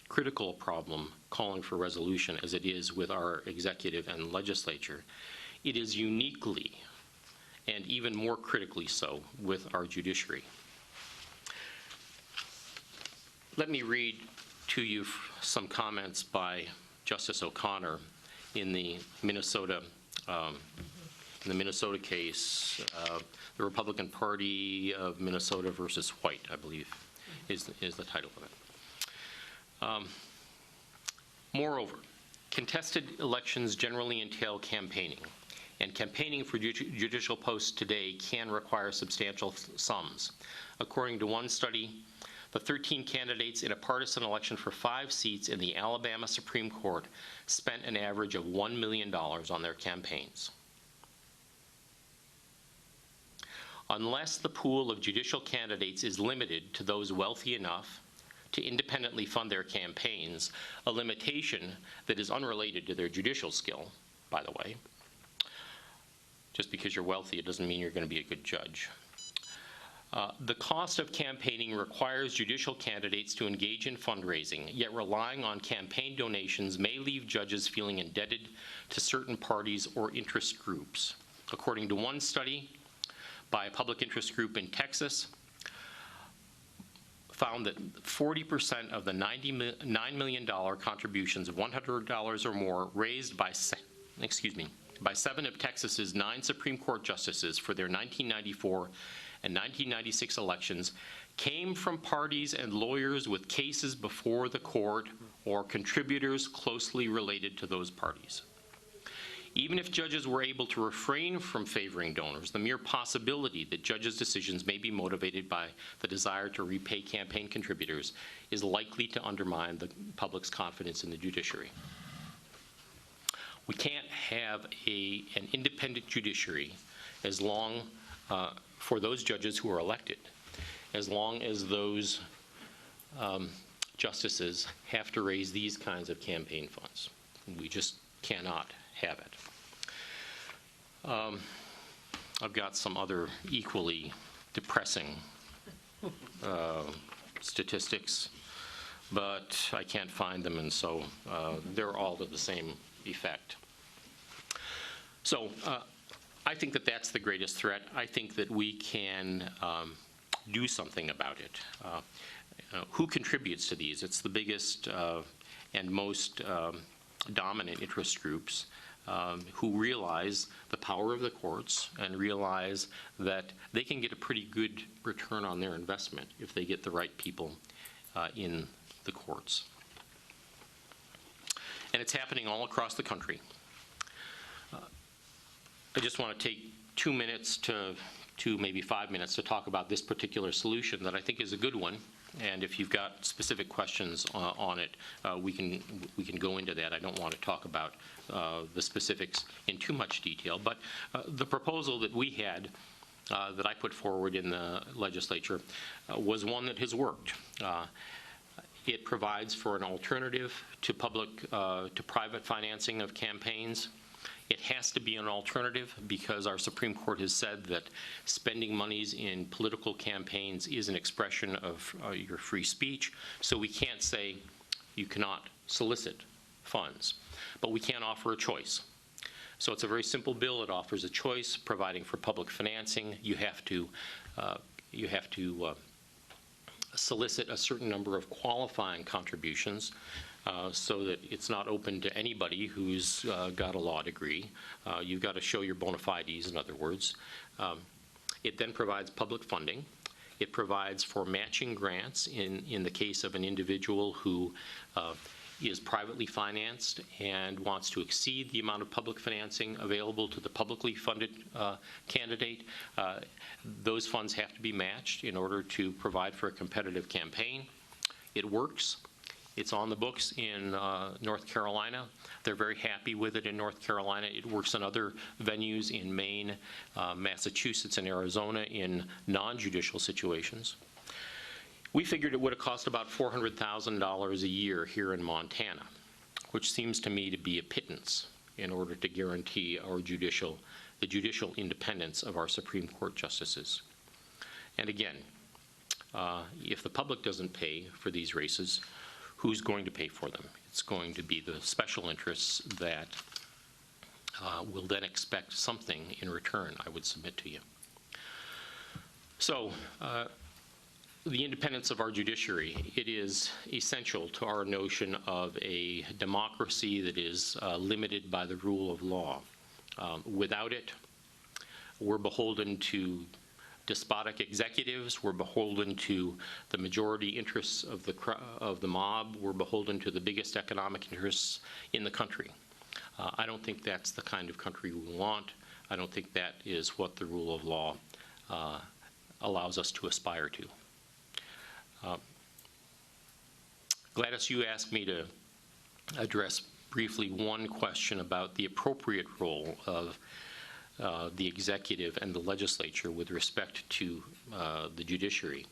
critical a problem calling for resolution as it is with our executive and legislature, it is uniquely and even more critically so with our judiciary. Let me read to you some comments by Justice O'Connor in the Minnesota case, the Republican Party of Minnesota versus White, I believe, is the title of it. Moreover, contested elections generally entail campaigning, and campaigning for judicial posts today can require substantial sums. According to one study, the 13 candidates in a partisan election for 5 seats in the Alabama Supreme Court spent an average of $1 million on their campaigns. Unless the pool of judicial candidates is limited to those wealthy enough to independently fund their campaigns, a limitation that is unrelated to their judicial skill, by the way. Just because you're wealthy, it doesn't mean you're going to be a good judge. The cost of campaigning requires judicial candidates to engage in fundraising, yet relying on campaign donations may leave judges feeling indebted to certain parties or interest groups. According to one study by a public interest group in Texas, found that 40% of the $9 million contributions of $100 or more raised by 7 of Texas's 9 Supreme Court justices for their 1994 and 1996 elections came from parties and lawyers with cases before the court or contributors closely related to those parties. Even if judges were able to refrain from favoring donors, the mere possibility that judges' decisions may be motivated by the desire to repay campaign contributors is likely to undermine the public's confidence in the judiciary. We can't have an independent judiciary as long, for those judges who are elected, as long as those justices have to raise these kinds of campaign funds. We just cannot have it. I've got some other equally depressing statistics, but I can't find them, and so they're all to the same effect. So I think that that's the greatest threat. I think that we can do something about it. Who contributes to these? It's the biggest and most dominant interest groups who realize the power of the courts and realize that they can get a pretty good return on their investment if they get the right people in the courts. And it's happening all across the country. I just want to take 2 minutes to maybe 5 minutes to talk about this particular solution that I think is a good one. And if you've got specific questions on it, we can go into that. I don't want to talk about the specifics in too much detail. But the proposal that we had, that I put forward in the legislature, was one that has worked. It provides for an alternative to private financing of campaigns. It has to be an alternative because our Supreme Court has said that spending monies in political campaigns is an expression of your free speech. So we can't say you cannot solicit funds, but we can offer a choice. So it's a very simple bill. It offers a choice, providing for public financing. You have to solicit a certain number of qualifying contributions. So that it's not open to anybody who's got a law degree. You've got to show your bona fides, in other words. It then provides public funding. It provides for matching grants in the case of an individual who is privately financed and wants to exceed the amount of public financing available to the publicly funded candidate. Those funds have to be matched in order to provide for a competitive campaign. It works. It's on the books in North Carolina. They're very happy with it in North Carolina. It works in other venues in Maine, Massachusetts, and Arizona in non-judicial situations. We figured it would have cost about $400,000 a year here in Montana, which seems to me to be a pittance in order to guarantee the judicial independence of our Supreme Court justices. And again, if the public doesn't pay for these races, who's going to pay for them? It's going to be the special interests that will then expect something in return, I would submit to you. So, the independence of our judiciary, it is essential to our notion of a democracy that is limited by the rule of law. Without it, we're beholden to despotic executives, we're beholden to the majority interests of the mob, we're beholden to the biggest economic interests in the country. I don't think that's the kind of country we want. I don't think that is what the rule of law allows us to aspire to. Gladys, you asked me to address briefly one question about the appropriate role of the executive and the legislature with respect to the judiciary.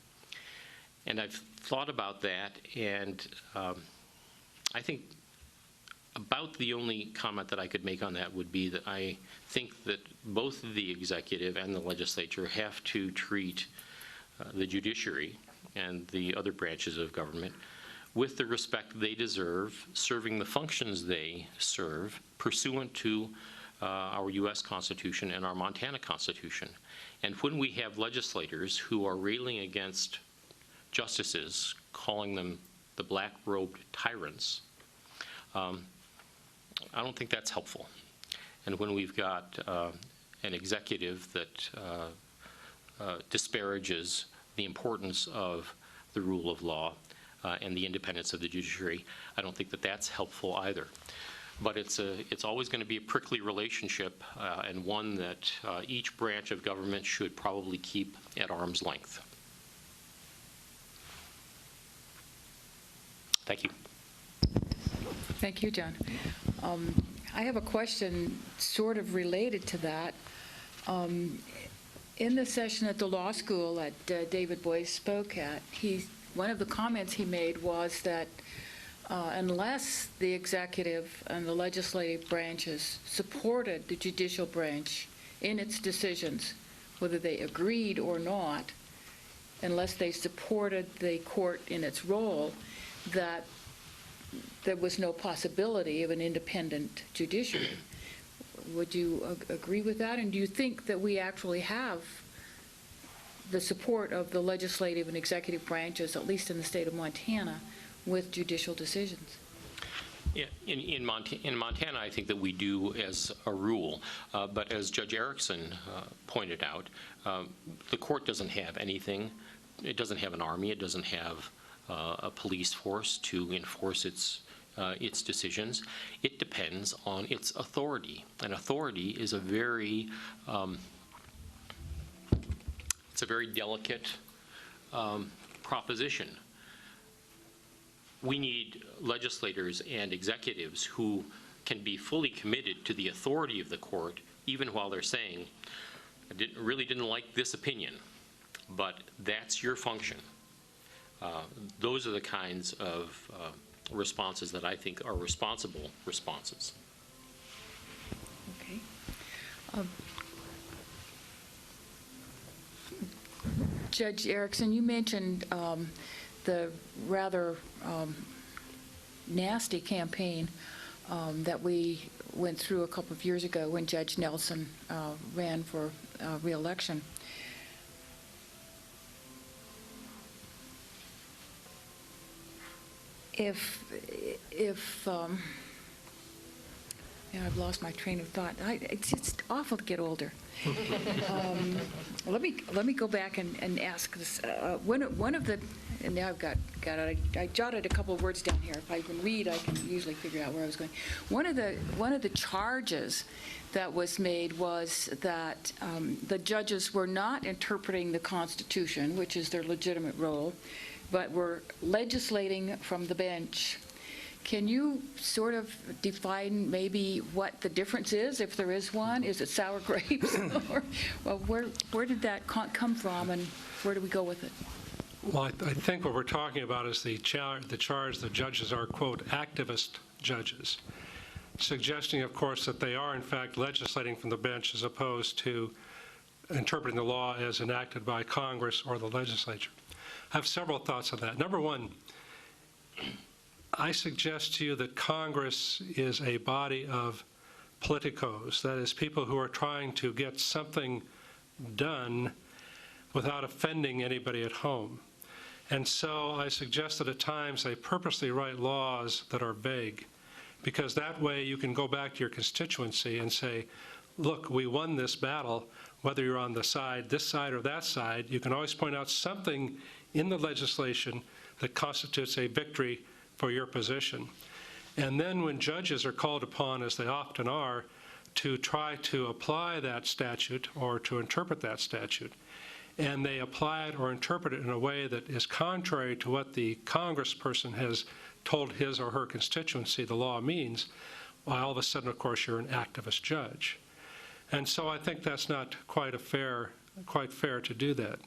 And I've thought about that, and I think about the only comment that I could make on that would be that I think that both the executive and the legislature have to treat the judiciary and the other branches of government with the respect they deserve, serving the functions they serve pursuant to our U.S. Constitution and our Montana Constitution. And when we have legislators who are railing against justices, calling them the black-robed tyrants, I don't think that's helpful. And when we've got an executive that disparages the importance of the rule of law and the independence of the judiciary, I don't think that that's helpful either. But it's always going to be a prickly relationship and one that each branch of government should probably keep at arm's length. Thank you. Thank you, John. I have a question sort of related to that. In the session at the law school that David Boyce spoke at, one of the comments he made was that unless the executive and the legislative branches supported the judicial branch in its decisions, whether they agreed or not, unless they supported the court in its role, that there was no possibility of an independent judiciary. Would you agree with that? And do you think that we actually have the support of the legislative and executive branches, at least in the state of Montana, with judicial decisions? Yeah, in Montana, I think that we do as a rule, but as Judge Erickson pointed out, the court doesn't have anything. It doesn't have an army. It doesn't have a police force to enforce its decisions. It depends on its authority, and authority is a very delicate proposition. We need legislators and executives who can be fully committed to the authority of the court, even while they're saying, I really didn't like this opinion, but that's your function. Those are the kinds of responses that I think are responsible responses. Okay. Judge Erickson, you mentioned the rather nasty campaign that we went through a couple of years ago when Judge Nelson ran for re-election. Yeah, I've lost my train of thought. It's just awful to get older. Let me go back and ask this. One of the, and now I've got it. I jotted a couple of words down here. If I can read, I can usually figure out where I was going. One of the charges that was made was that the judges were not interpreting the Constitution, which is their legitimate role, but were legislating from the bench. Can you sort of define maybe what the difference is, if there is one? Is it sour grapes? Or, well, where did that come from, and where do we go with it? Well, I think what we're talking about is the charge the judges are, quote, activist judges, suggesting, of course, that they are, in fact, legislating from the bench as opposed to interpreting the law as enacted by Congress or the legislature. I have several thoughts on that. Number one, I suggest to you that Congress is a body of politicos, that is, people who are trying to get something done without offending anybody at home. And so I suggest that at times they purposely write laws that are vague, because that way you can go back to your constituency and say, look, we won this battle, whether you're on the side, this side or that side. You can always point out something in the legislation that constitutes a victory for your position. And then when judges are called upon, as they often are, to try to apply that statute or to interpret that statute, and they apply it or interpret it in a way that is contrary to what the congressperson has told his or her constituency the law means, well, all of a sudden, of course, you're an activist judge. And so I think that's not quite fair to do that.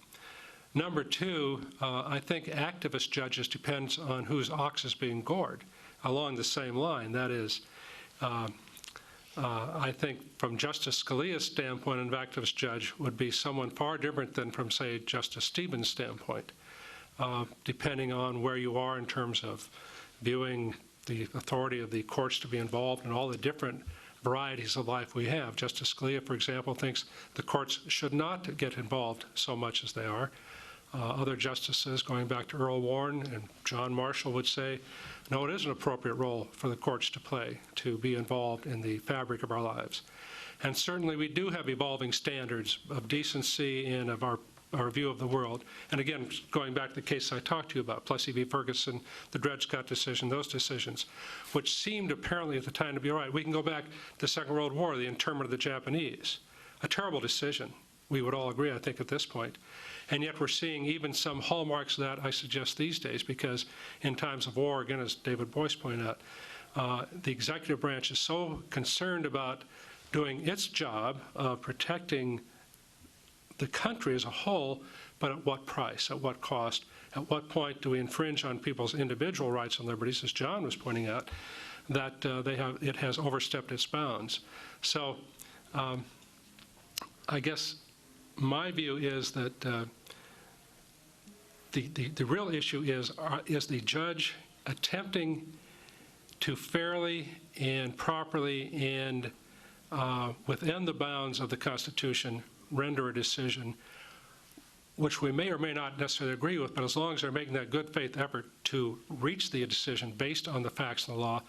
Number two, I think activist judges depends on whose ox is being gored along the same line. That is, I think from Justice Scalia's standpoint, an activist judge would be someone far different than from, say, Justice Stevens' standpoint, depending on where you are in terms of viewing the authority of the courts to be involved in all the different varieties of life we have. Justice Scalia, for example, thinks the courts should not get involved so much as they are. Other justices, going back to Earl Warren and John Marshall, would say, no, it is an appropriate role for the courts to play, to be involved in the fabric of our lives. And certainly we do have evolving standards of decency and of our view of the world. And again, going back to the case I talked to you about, Plessy v. Ferguson, the Dred Scott decision, those decisions, which seemed apparently at the time to be all right. We can go back to the Second World War, the internment of the Japanese. A terrible decision, we would all agree, I think, at this point. And yet we're seeing even some hallmarks of that, I suggest, these days, because in times of war, again, as David Boyce pointed out, the executive branch is so concerned about doing its job of protecting the country as a whole, but at what price, at what cost, at what point do we infringe on people's individual rights and liberties, as John was pointing out, that it has overstepped its bounds. So I guess my view is that the real issue is the judge attempting to fairly and properly and within the bounds of the Constitution, render a decision which we may or may not necessarily agree with, but as long as they're making that good faith effort to reach the decision based on the facts and the law,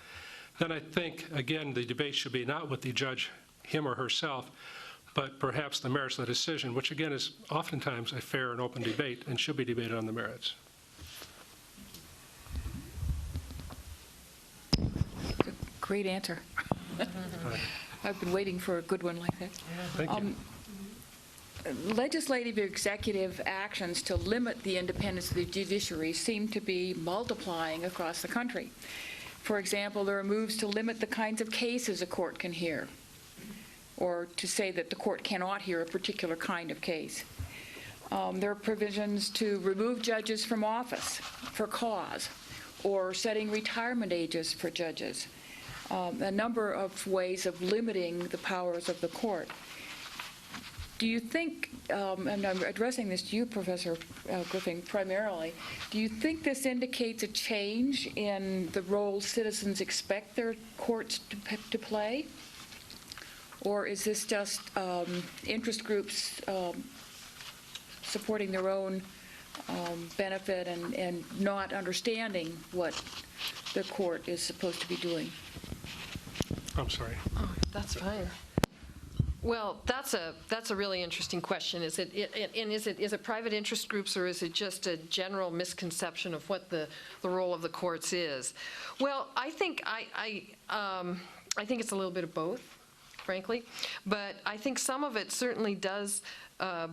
then I think, again, the debate should be not with the judge, him or herself, but perhaps the merits of the decision, which again is oftentimes a fair and open debate and should be debated on the merits. Great answer. I've been waiting for a good one like that. Thank you. Legislative or executive actions to limit the independence of the judiciary seem to be multiplying across the country. For example, there are moves to limit the kinds of cases a court can hear, or to say that the court cannot hear a particular kind of case. There are provisions to remove judges from office for cause, or setting retirement ages for judges. A number of ways of limiting the powers of the court. Do you think, and I'm addressing this to you, Professor Griffin, primarily, do you think this indicates a change in the role citizens expect their courts to play? Or is this just interest groups supporting their own benefit and not understanding what the court is supposed to be doing? I'm sorry. Oh, that's fine. Well, that's a really interesting question. Is it private interest groups, or is it just a general misconception of what the role of the courts is? Well, I think it's a little bit of both, frankly, but I think some of it certainly does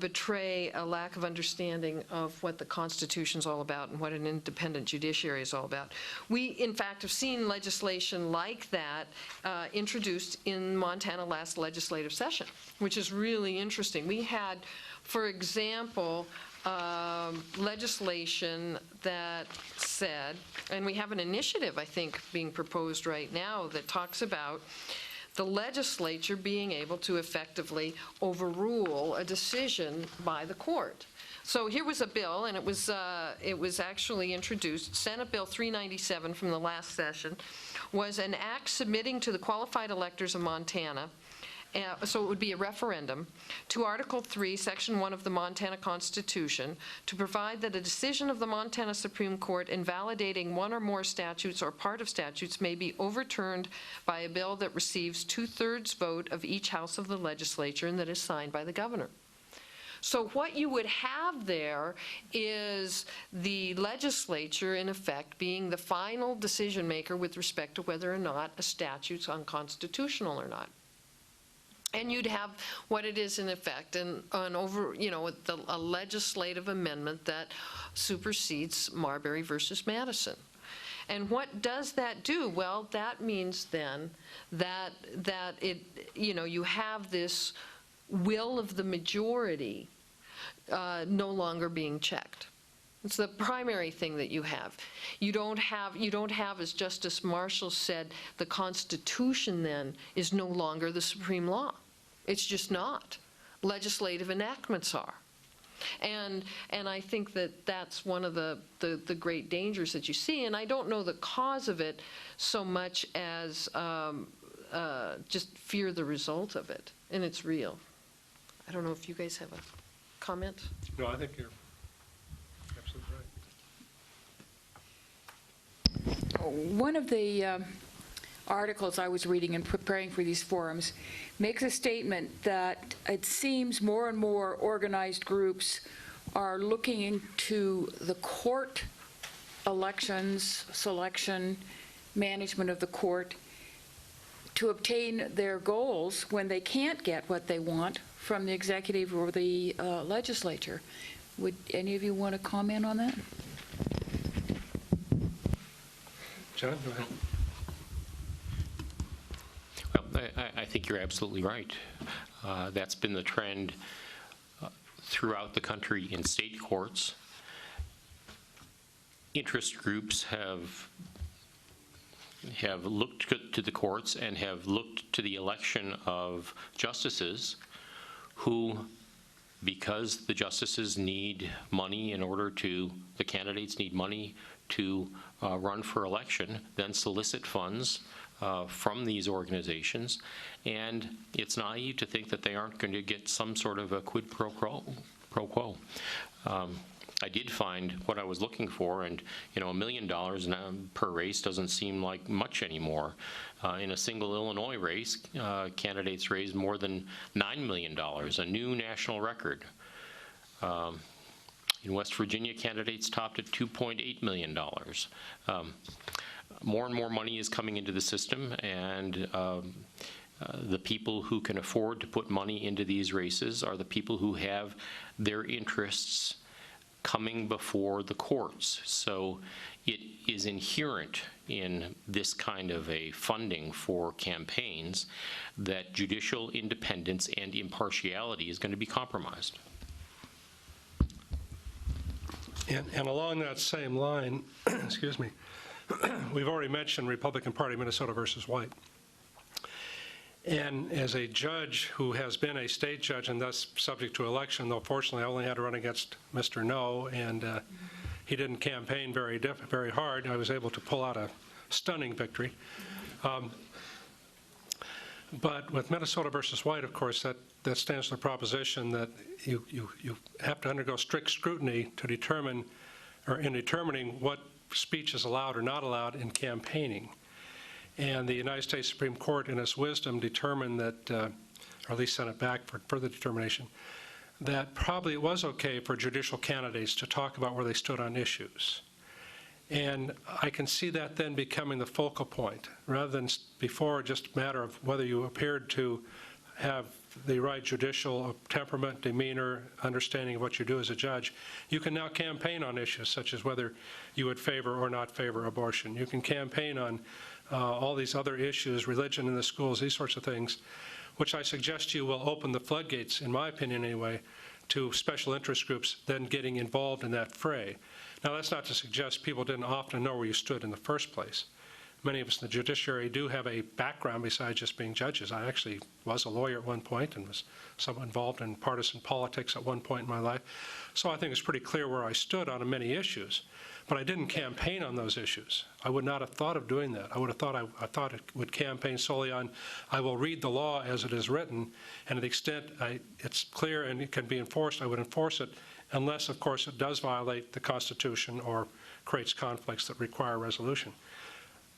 betray a lack of understanding of what the Constitution's all about and what an independent judiciary is all about. We, in fact, have seen legislation like that introduced in Montana last legislative session, which is really interesting. We had, for example, legislation that said, and we have an initiative, I think, being proposed right now that talks about the legislature being able to effectively overrule a decision by the court. So here was a bill, and it was actually introduced. Senate Bill 397 from the last session was an act submitting to the qualified electors of Montana, so it would be a referendum, to Article 3, Section 1 of the Montana Constitution to provide that a decision of the Montana Supreme Court invalidating one or more statutes or part of statutes may be overturned by a bill that receives 2/3 vote of each house of the legislature and that is signed by the governor. So what you would have there is the legislature, in effect, being the final decision maker with respect to whether or not a statute's unconstitutional or not. And you'd have what it is in effect, a legislative amendment that supersedes Marbury versus Madison. And what does that do? Well, that means then that it, you have this will of the majority no longer being checked. It's the primary thing that you have. You don't have, as Justice Marshall said, the Constitution then is no longer the supreme law. It's just not. Legislative enactments are. And I think that that's one of the great dangers that you see. And I don't know the cause of it so much as just fear the result of it. And it's real. I don't know if you guys have a comment? No, I think you're absolutely right. One of the articles I was reading and preparing for these forums makes a statement that it seems more and more organized groups are looking into the court elections, selection, management of the court to obtain their goals when they can't get what they want from the executive or the legislature. Would any of you want to comment on that? John, go ahead. Well, I think you're absolutely right. That's been the trend throughout the country in state courts. Interest groups have looked to the courts and have looked to the election of justices who, because the justices need money in order to, the candidates need money to run for election, then solicit funds from these organizations, and it's naive to think that they aren't going to get some sort of a quid pro quo. I did find what I was looking for, and $1 million now per race doesn't seem like much anymore. In a single Illinois race, candidates raised more than $9 million, a new national record. In West Virginia, candidates topped at $2.8 million. More and more money is coming into the system, and the people who can afford to put money into these races are the people who have their interests coming before the courts. So it is inherent in this kind of a funding for campaigns that judicial independence and impartiality is going to be compromised. And along that same line, excuse me, we've already mentioned Republican Party, Minnesota versus White. And as a judge who has been a state judge and thus subject to election, though fortunately I only had to run against Mr. No, and he didn't campaign very hard, I was able to pull out a stunning victory. But with Minnesota versus White, of course, that stands for the proposition that you have to undergo strict scrutiny to determine, or in determining what speech is allowed or not allowed in campaigning. And the United States Supreme Court, in its wisdom, determined that, or at least sent it back for further determination, that probably it was okay for judicial candidates to talk about where they stood on issues. And I can see that then becoming the focal point, rather than before just a matter of whether you appeared to have the right judicial temperament, demeanor, understanding of what you do as a judge. You can now campaign on issues such as whether you would favor or not favor abortion. You can campaign on all these other issues, religion in the schools, these sorts of things, which I suggest to you will open the floodgates, in my opinion anyway, to special interest groups then getting involved in that fray. Now, that's not to suggest people didn't often know where you stood in the first place. Many of us in the judiciary do have a background besides just being judges. I actually was a lawyer at one point and was somewhat involved in partisan politics at one point in my life. So I think it's pretty clear where I stood on many issues. But I didn't campaign on those issues. I would not have thought of doing that. I would have thought I thought it would campaign solely on, I will read the law as it is written, and to the extent it's clear and it can be enforced, I would enforce it, unless, of course, it does violate the Constitution or creates conflicts that require resolution.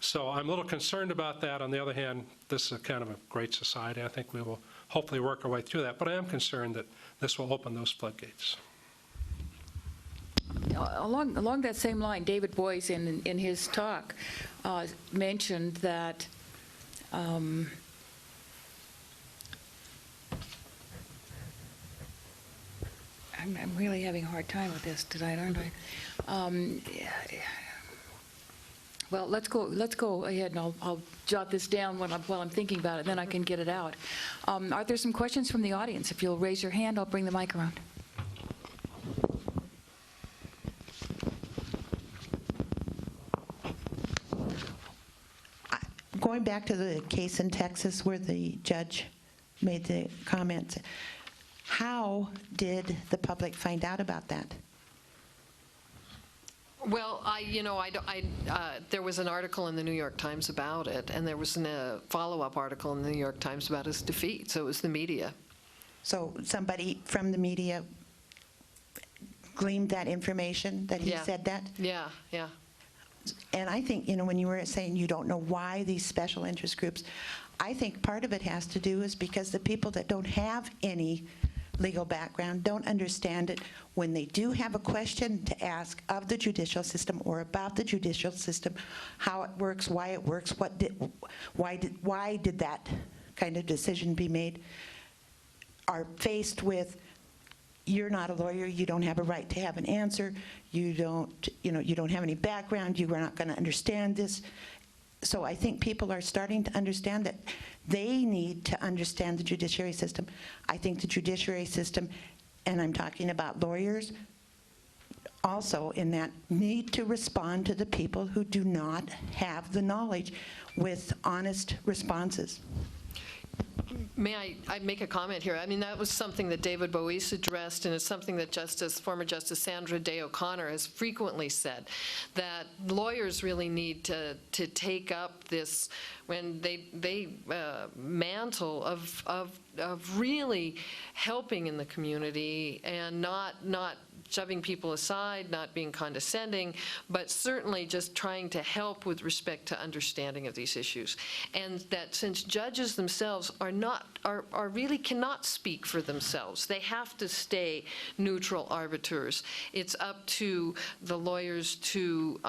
So I'm a little concerned about that. On the other hand, this is a kind of a great society. I think we will hopefully work our way through that. But I am concerned that this will open those floodgates. Along that same line, David Boies in his talk mentioned that I'm really having a hard time with this tonight, aren't I? Well, let's go ahead, and I'll jot this down while I'm thinking about it, then I can get it out. Are there some questions from the audience? If you'll raise your hand, I'll bring the mic around. Going back to the case in Texas where the judge made the comments, how did the public find out about that? Well, there was an article in the New York Times about it, and there was a follow-up article in the New York Times about his defeat, so it was the media. So somebody from the media gleaned that information, that he said that? Yeah. And I think, when you were saying you don't know why these special interest groups, I think part of it has to do is because the people that don't have any legal background don't understand it. When they do have a question to ask of the judicial system or about the judicial system, how it works, why did that kind of decision be made, are faced with, you're not a lawyer, you don't have a right to have an answer, you don't have any background, you are not going to understand this. So I think people are starting to understand that they need to understand the judiciary system. I think the judiciary system, and I'm talking about lawyers, also in that need to respond to the people who do not have the knowledge with honest responses. May I make a comment here? I mean, that was something that David Boies addressed, and it's something that former Justice Sandra Day O'Connor has frequently said, that lawyers really need to take up this when they mantle of really helping in the community and not shoving people aside, not being condescending, but certainly just trying to help with respect to understanding of these issues. And that since judges themselves are really cannot speak for themselves, they have to stay neutral arbiters. It's up to the lawyers to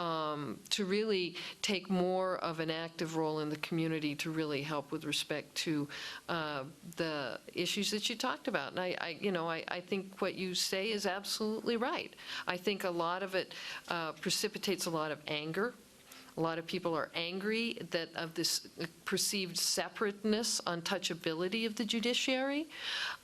really take more of an active role in the community to really help with respect to the issues that you talked about. And I think what you say is absolutely right. I think a lot of it precipitates a lot of anger. A lot of people are angry of this perceived separateness, untouchability of the judiciary.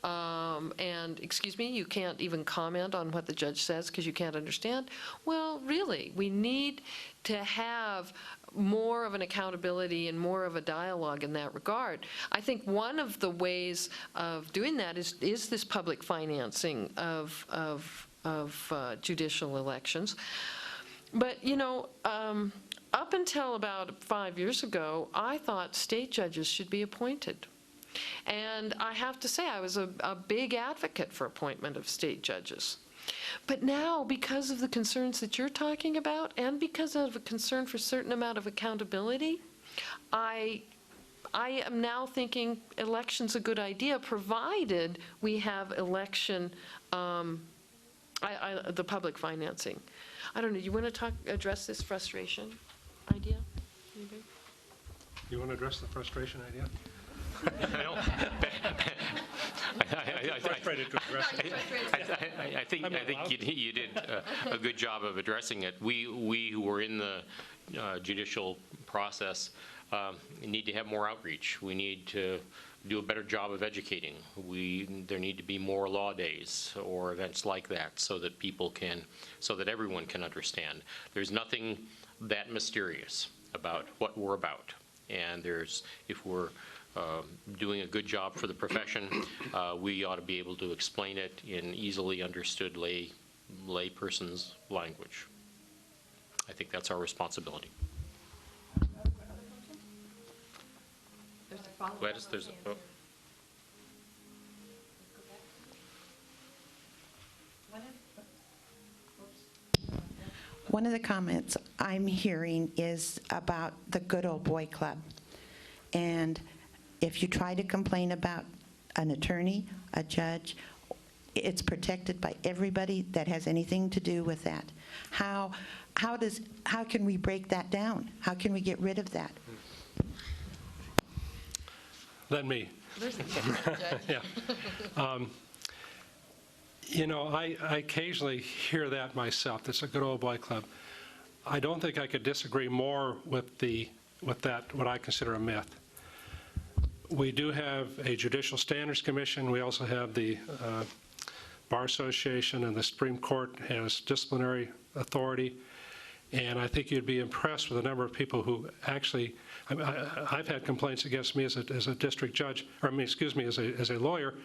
And, excuse me, you can't even comment on what the judge says because you can't understand. Well, really, we need to have more of an accountability and more of a dialogue in that regard. I think one of the ways of doing that is this public financing of judicial elections. But, up until about 5 years ago, I thought state judges should be appointed. And I have to say, I was a big advocate for appointment of state judges. But now, because of the concerns that you're talking about, and because of a concern for a certain amount of accountability, I am now thinking election's a good idea, provided we have election, the public financing. I don't know, you want to address this frustration idea? Anybody? You want to address the frustration idea? I Frustrated to address it. I think you did a good job of addressing it. We who are in the judicial process need to have more outreach. We need to do a better job of educating. There need to be more law days or events like that so that everyone can understand. There's nothing that mysterious about what we're about. And if we're doing a good job for the profession, we ought to be able to explain it in easily understood lay person's language. I think that's our responsibility. Gladys, One of the comments I'm hearing is about the good old boy club. And if you try to complain about an attorney, a judge, it's protected by everybody that has anything to do with that. How can we break that down? How can we get rid of that? Let me. Yeah. I occasionally hear that myself. That's a good old boy club. I don't think I could disagree more with that, what I consider a myth. We do have a Judicial Standards Commission. We also have the Bar Association, and the Supreme Court has disciplinary authority. And I think you'd be impressed with the number of people who actually, I've had complaints against me as a district judge, as a lawyer,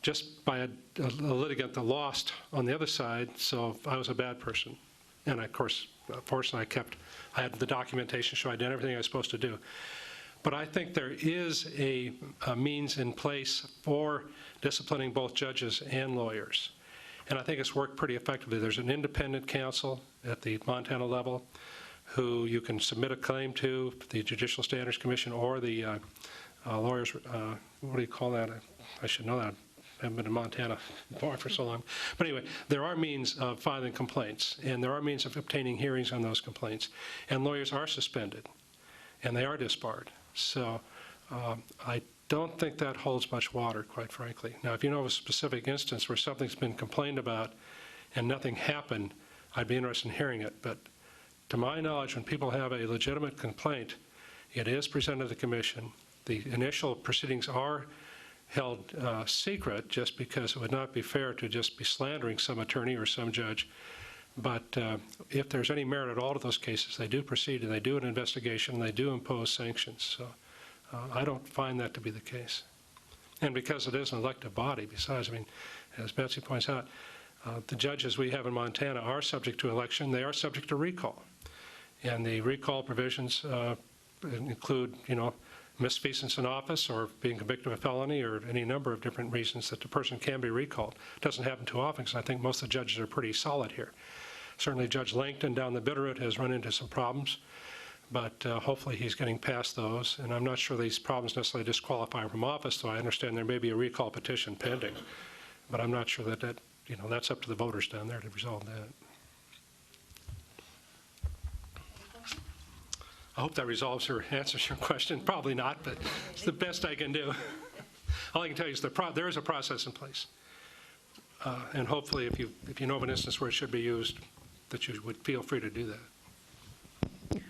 just by a litigant that lost on the other side, so I was a bad person. And of course, fortunately, I had the documentation show I did everything I was supposed to do. But I think there is a means in place for disciplining both judges and lawyers. And I think it's worked pretty effectively. There's an independent counsel at the Montana level who you can submit a claim to, the Judicial Standards Commission or the lawyers, what do you call that? I should know that. I haven't been in Montana bar for so long. But anyway, there are means of filing complaints, and there are means of obtaining hearings on those complaints. And lawyers are suspended, and they are disbarred. So I don't think that holds much water, quite frankly. Now, if you know of a specific instance where something's been complained about and nothing happened, I'd be interested in hearing it. But to my knowledge, when people have a legitimate complaint, it is presented to the commission. The initial proceedings are held secret, just because it would not be fair to just be slandering some attorney or some judge. But if there's any merit at all to those cases, they do proceed, and they do an investigation, and they do impose sanctions. So I don't find that to be the case. And because it is an elected body, besides, I mean, as Betsy points out, the judges we have in Montana are subject to election. They are subject to recall. And the recall provisions include, misfeasance in office or being convicted of a felony or any number of different reasons that the person can be recalled. It doesn't happen too often because I think most of the judges are pretty solid here. Certainly Judge Langton down the Bitterroot has run into some problems, but hopefully he's getting past those. And I'm not sure these problems necessarily disqualify him from office, though I understand there may be a recall petition pending. But I'm not sure that that's up to the voters down there to resolve that. I hope that answers your question. Probably not, but it's the best I can do. All I can tell you is there is a process in place. And hopefully, if you know of an instance where it should be used, that you would feel free to do that.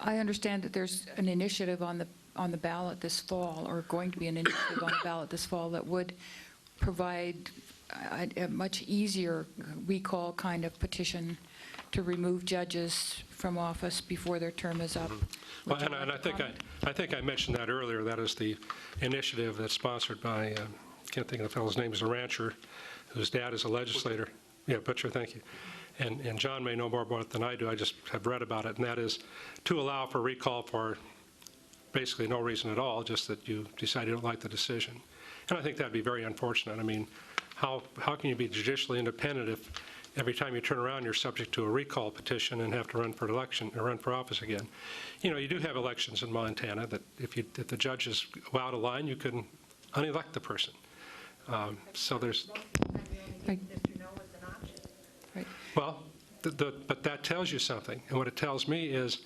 I understand that there's an initiative on the ballot this fall, or going to be an initiative on the ballot this fall, that would provide a much easier recall kind of petition to remove judges from office before their term is up. Well, and I think I mentioned that earlier. That is the initiative that's sponsored by, I can't think of the fellow's name, is a rancher whose dad is a legislator. Yeah, Butcher, thank you. And John may know more about it than I do. I just have read about it, and that is to allow for recall for basically no reason at all, just that you decide you don't like the decision. And I think that'd be very unfortunate. I mean, how can you be judicially independent if every time you turn around you're subject to a recall petition and have to run for election or run for office again? You do have elections in Montana that if the judges go out of line, you can unelect the person. So there's. Right. Mr. No was an option. Right. Well, but that tells you something. And what it tells me is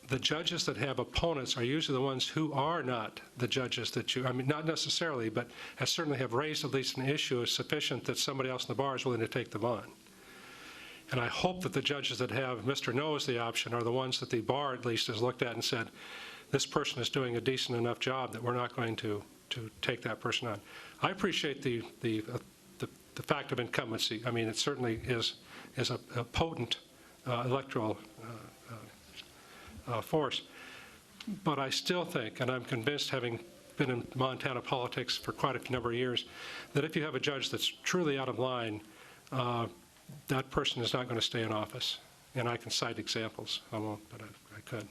the judges that have opponents are usually the ones who are not the judges not necessarily, but certainly have raised at least an issue sufficient that somebody else in the bar is willing to take them on. And I hope that the judges that have Mr. No as the option are the ones that the bar at least has looked at and said, this person is doing a decent enough job that we're not going to take that person on. I appreciate the fact of incumbency. I mean, it certainly is a potent electoral force. But I still think, and I'm convinced, having been in Montana politics for quite a number of years, that if you have a judge that's truly out of line, that person is not going to stay in office. And I can cite examples. I won't, but I could.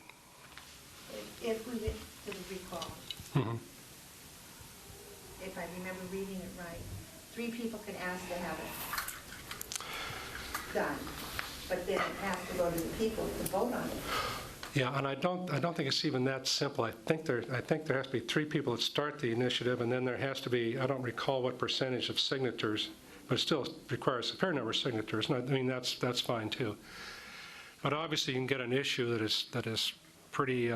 If we get to the recall, Mm-hmm. if I remember reading it right, 3 people can ask to have it done, but then it has to go to the people to vote on it. Yeah, and I don't think it's even that simple. I think there has to be 3 people that start the initiative, and then there has to be, I don't recall what percentage of signatures, but it still requires a fair number of signatures. And I mean, that's fine too. But obviously, you can get an issue that is pretty.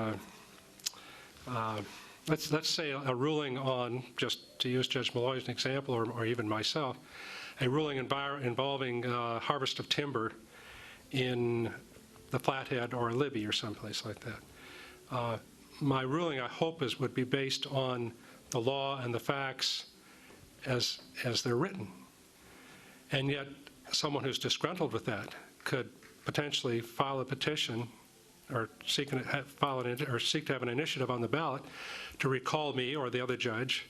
Let's say a ruling on, just to use Judge Malloy as an example, or even myself, a ruling involving harvest of timber in the Flathead or Libby or someplace like that. My ruling, I hope, would be based on the law and the facts as they're written. And yet, someone who's disgruntled with that could potentially file a petition or seek to have an initiative on the ballot to recall me or the other judge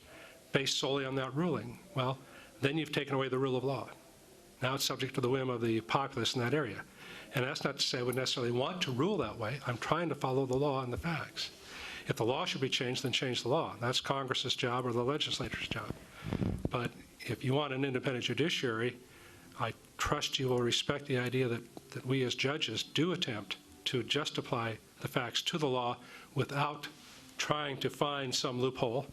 based solely on that ruling. Well, then you've taken away the rule of law. Now it's subject to the whim of the populace in that area. And that's not to say I would necessarily want to rule that way. I'm trying to follow the law and the facts. If the law should be changed, then change the law. That's Congress's job or the legislature's job. But if you want an independent judiciary, I trust you will respect the idea that we as judges do attempt to just apply the facts to the law without trying to find some loophole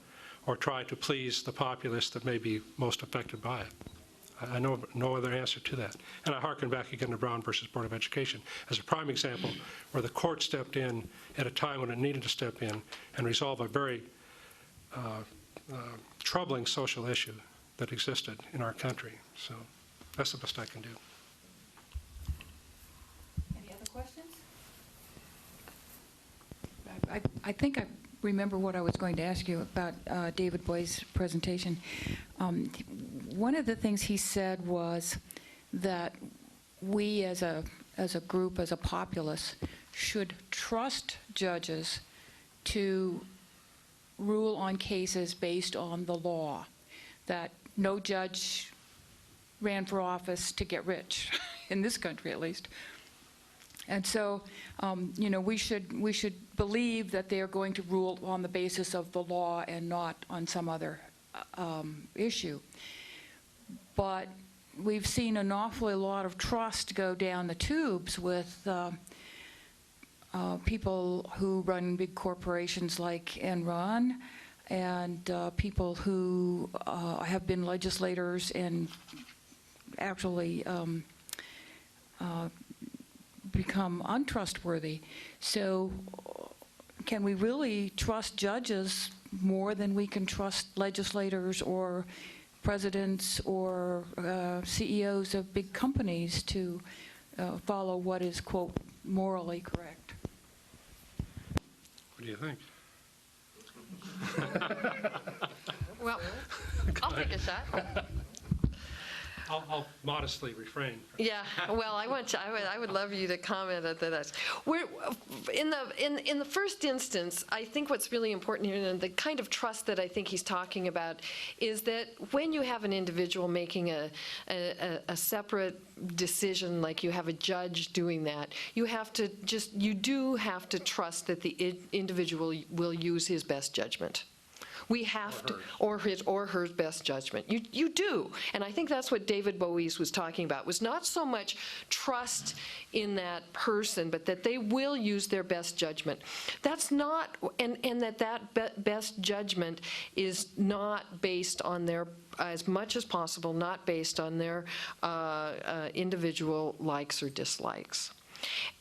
or try to please the populace that may be most affected by it. I know no other answer to that. And I hearken back again to Brown versus Board of Education as a prime example where the court stepped in at a time when it needed to step in and resolve a very troubling social issue that existed in our country. So that's the best I can do. Any other questions? I think I remember what I was going to ask you about David Boyd's presentation. One of the things he said was that we as a group, as a populace, should trust judges to rule on cases based on the law, that no judge ran for office to get rich, in this country at least. And so, we should believe that they are going to rule on the basis of the law and not on some other issue. But we've seen an awfully lot of trust go down the tubes with people who run big corporations like Enron, and people who have been legislators and actually become untrustworthy. So can we really trust judges more than we can trust legislators or presidents or CEOs of big companies to follow what is, quote, morally correct? What do you think? Well, I'll take a shot. I'll modestly refrain. Yeah, well, I would love you to comment on that. In the first instance, I think what's really important here, and the kind of trust that I think he's talking about, is that when you have an individual making a separate decision, like you have a judge doing that, you do have to trust that the individual will use his best judgment. We have to, or his or her best judgment. You do. And I think that's what David Boies was talking about, was not so much trust in that person, but that they will use their best judgment. That's not, and that best judgment is not based on their, as much as possible, not based on their individual likes or dislikes.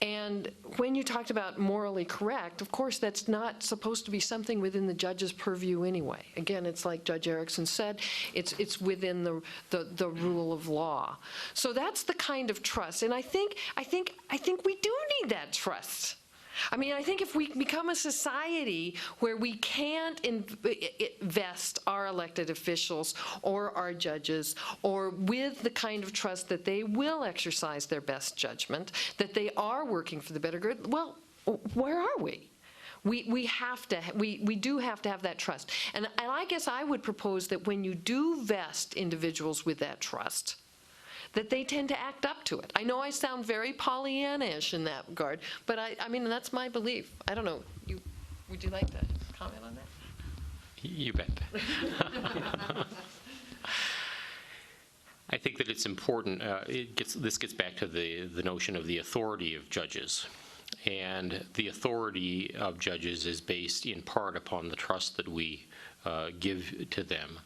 And when you talked about morally correct, of course, that's not supposed to be something within the judge's purview anyway. Again, it's like Judge Erickson said, it's within the rule of law. So that's the kind of trust. And I think we do need that trust. I mean, I think if we become a society where we can't invest our elected officials or our judges, or with the kind of trust that they will exercise their best judgment, that they are working for the better good, well, where are we? We do have to have that trust. And I guess I would propose that when you do vest individuals with that trust, that they tend to act up to it. I know I sound very Pollyanna-ish in that regard, but I mean, that's my belief. I don't know. Would you like to comment on that? You bet. I think that it's important. This gets back to the notion of the authority of judges. And the authority of judges is based in part upon the trust that we give to them.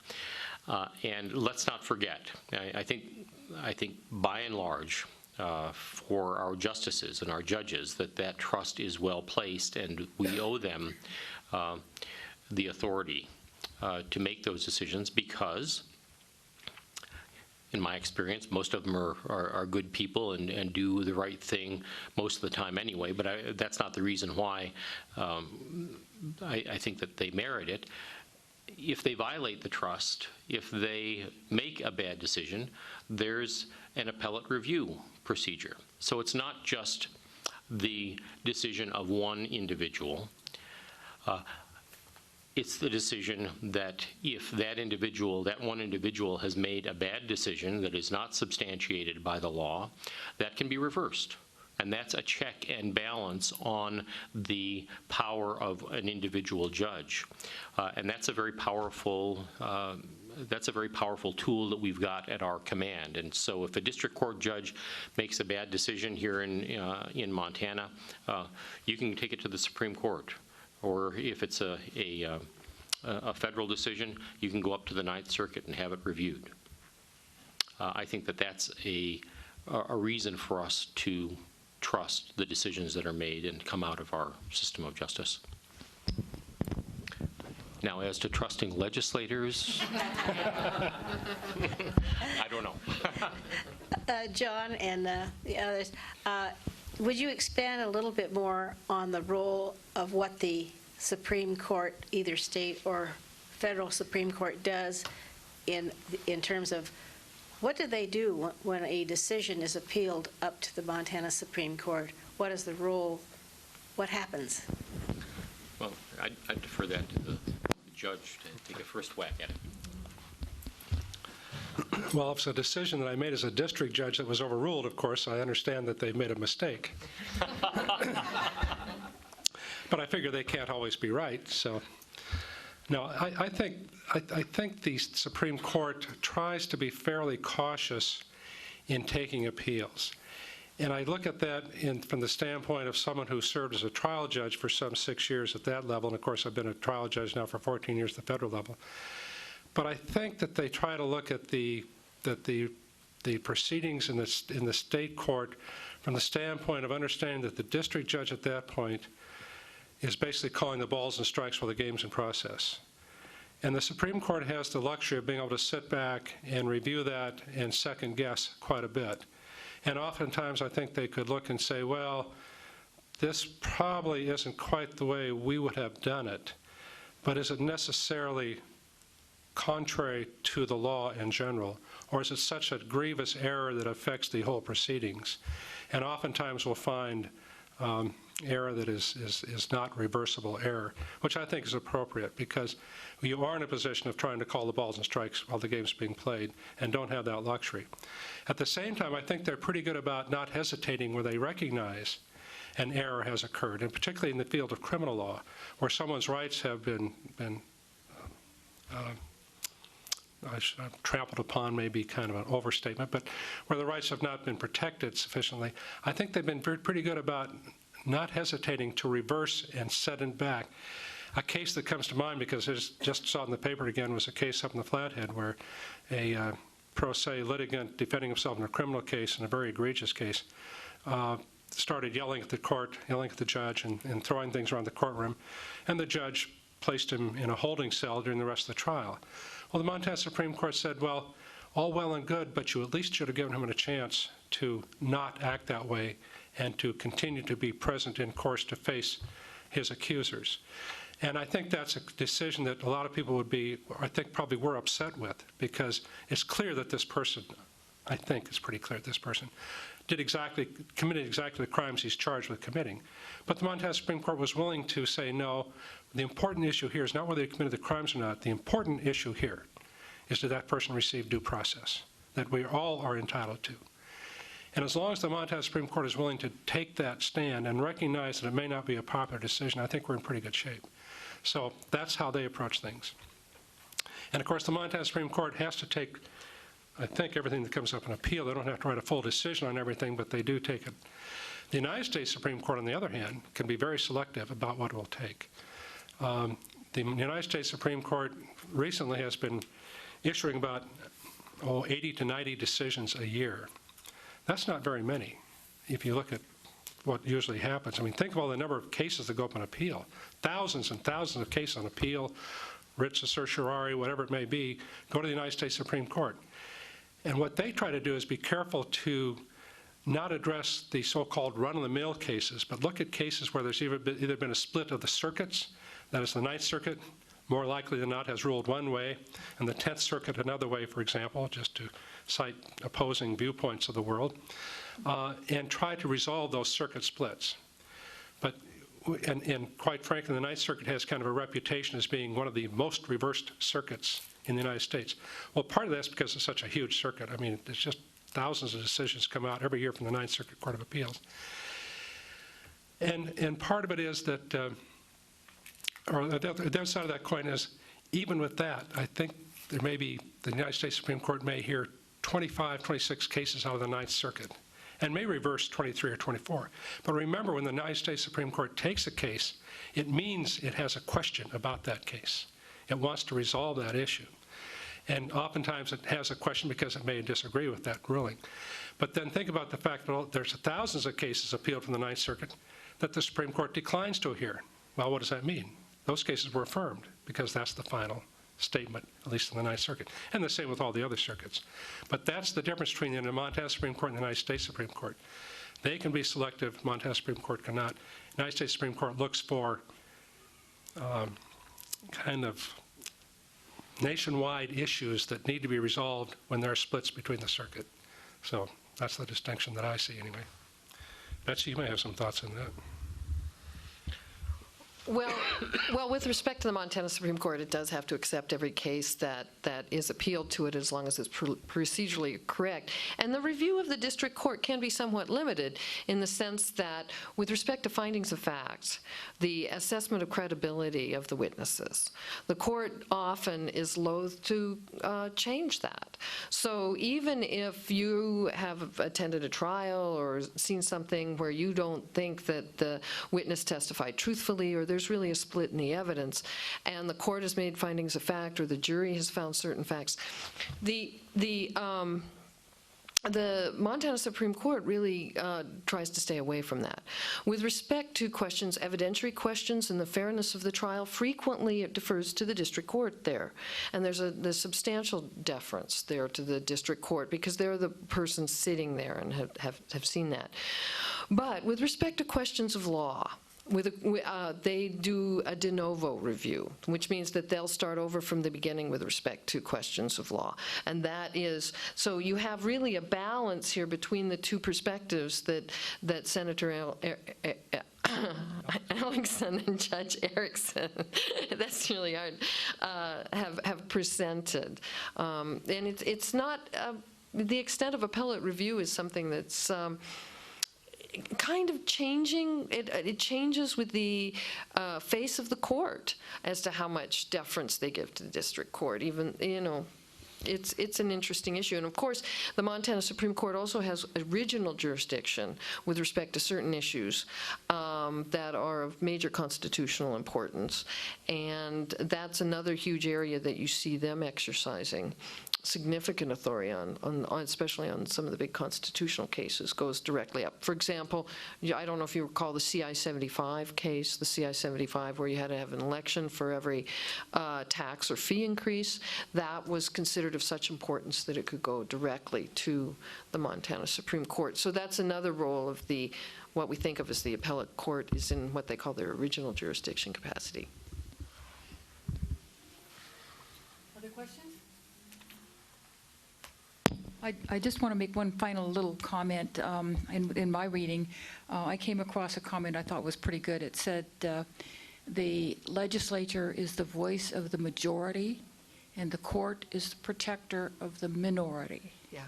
And let's not forget, I think by and large, for our justices and our judges, that trust is well placed, and we owe them the authority to make those decisions, because, in my experience, most of them are good people and do the right thing most of the time anyway, but that's not the reason why I think that they merit it. If they violate the trust, if they make a bad decision, there's an appellate review procedure. So it's not just the decision of one individual. It's the decision that if that one individual has made a bad decision that is not substantiated by the law, that can be reversed. And that's a check and balance on the power of an individual judge. And that's a very powerful tool that we've got at our command. And so if a district court judge makes a bad decision here in Montana, you can take it to the Supreme Court. Or if it's a federal decision, you can go up to the Ninth Circuit and have it reviewed. I think that that's a reason for us to trust the decisions that are made and come out of our system of justice. Now, as to trusting legislators, I don't know. John and the others, would you expand a little bit more on the role of what the Supreme Court, either state or federal Supreme Court, does in terms of what do they do when a decision is appealed up to the Montana Supreme Court? What is the rule? What happens? Well, I defer that to the judge to take a first whack at it. Well, if it's a decision that I made as a district judge that was overruled, of course, I understand that they've made a mistake. But I figure they can't always be right, so. No, I think the Supreme Court tries to be fairly cautious in taking appeals. And I look at that from the standpoint of someone who served as a trial judge for some 6 years at that level, and of course I've been a trial judge now for 14 years at the federal level. But I think that they try to look at the proceedings in the state court from the standpoint of understanding that the district judge at that point is basically calling the balls and strikes while the game's in process. And the Supreme Court has the luxury of being able to sit back and review that and second guess quite a bit. And oftentimes I think they could look and say, well, this probably isn't quite the way we would have done it, but is it necessarily contrary to the law in general, or is it such a grievous error that affects the whole proceedings? And oftentimes we'll find error that is not reversible error, which I think is appropriate because you are in a position of trying to call the balls and strikes while the game's being played and don't have that luxury. At the same time, I think they're pretty good about not hesitating where they recognize an error has occurred, and particularly in the field of criminal law, where someone's rights have been trampled upon may be kind of an overstatement, but where the rights have not been protected sufficiently. I think they've been pretty good about not hesitating to reverse and set it back. A case that comes to mind, because I just saw it in the paper again, was a case up in the Flathead where a pro se litigant defending himself in a criminal case, in a very egregious case, started yelling at the court, yelling at the judge, and throwing things around the courtroom. And the judge placed him in a holding cell during the rest of the trial. Well, the Montana Supreme Court said, well, all well and good, but you at least should have given him a chance to not act that way and to continue to be present in court to face his accusers. And I think that's a decision that a lot of people would be, I think probably were upset with, because it's clear that this person, I think it's pretty clear that this person committed exactly the crimes he's charged with committing. But the Montana Supreme Court was willing to say, no, the important issue here is not whether he committed the crimes or not. The important issue here is, did that person receive due process that we all are entitled to? And as long as the Montana Supreme Court is willing to take that stand and recognize that it may not be a popular decision, I think we're in pretty good shape. So that's how they approach things. And of course, the Montana Supreme Court has to take, I think, everything that comes up in appeal. They don't have to write a full decision on everything, but they do take it. The United States Supreme Court, on the other hand, can be very selective about what it will take. The United States Supreme Court recently has been issuing about 80 to 90 decisions a year. That's not very many if you look at what usually happens. I mean, think of all the number of cases that go up on appeal. Thousands and thousands of cases on appeal, writs of certiorari, whatever it may be, go to the United States Supreme Court. And what they try to do is be careful to not address the so-called run-of-the-mill cases, but look at cases where there's either been a split of the circuits, that is the Ninth Circuit, more likely than not, has ruled one way, and the 10th Circuit another way, for example, just to cite opposing viewpoints of the world, and try to resolve those circuit splits. But, and quite frankly, the Ninth Circuit has kind of a reputation as being one of the most reversed circuits in the United States. Well, part of that's because it's such a huge circuit. I mean, it's just thousands of decisions come out every year from the Ninth Circuit Court of Appeals. And part of it is that, or the other side of that coin is, even with that, I think there may be, the United States Supreme Court may hear 25, 26 cases out of the Ninth Circuit, and may reverse 23 or 24. But remember, when the United States Supreme Court takes a case, it means it has a question about that case. It wants to resolve that issue. And oftentimes it has a question because it may disagree with that ruling. But then think about the fact that there's thousands of cases appealed from the Ninth Circuit that the Supreme Court declines to hear. Well, what does that mean? Those cases were affirmed because that's the final statement, at least in the Ninth Circuit. And the same with all the other circuits. But that's the difference between the Montana Supreme Court and the United States Supreme Court. They can be selective, Montana Supreme Court cannot. The United States Supreme Court looks for kind of nationwide issues that need to be resolved when there are splits between the circuit. So that's the distinction that I see anyway. Betsy, you may have some thoughts on that. Well, with respect to the Montana Supreme Court, it does have to accept every case that is appealed to it as long as it's procedurally correct. And the review of the district court can be somewhat limited in the sense that with respect to findings of facts, the assessment of credibility of the witnesses, the court often is loath to change that. So even if you have attended a trial or seen something where you don't think that the witness testified truthfully, or there's really a split in the evidence, and the court has made findings of fact, or the jury has found certain facts, the Montana Supreme Court really tries to stay away from that. With respect to questions, evidentiary questions, and the fairness of the trial, frequently it defers to the district court there. And there's substantial deference there to the district court because they're the person sitting there and have seen that. But with respect to questions of law, they do a de novo review, which means that they'll start over from the beginning with respect to questions of law. And that is, so you have really a balance here between the two perspectives that Senator Ellingson and Judge Erickson, that's really hard, have presented. And it's not, the extent of appellate review is something that's kind of changing. It changes with the face of the court as to how much deference they give to the district court. Even, it's an interesting issue. And of course, the Montana Supreme Court also has original jurisdiction with respect to certain issues that are of major constitutional importance. And that's another huge area that you see them exercising significant authority on, especially on some of the big constitutional cases, goes directly up. For example, I don't know if you recall the CI-75 case, the CI-75 where you had to have an election for every tax or fee increase. That was considered of such importance that it could go directly to the Montana Supreme Court. So that's another role of what we think of as the appellate court is in what they call their original jurisdiction capacity. Other questions? I just want to make one final little comment. In my reading, I came across a comment I thought was pretty good. It said, the legislature is the voice of the majority, and the court is the protector of the minority. Yeah.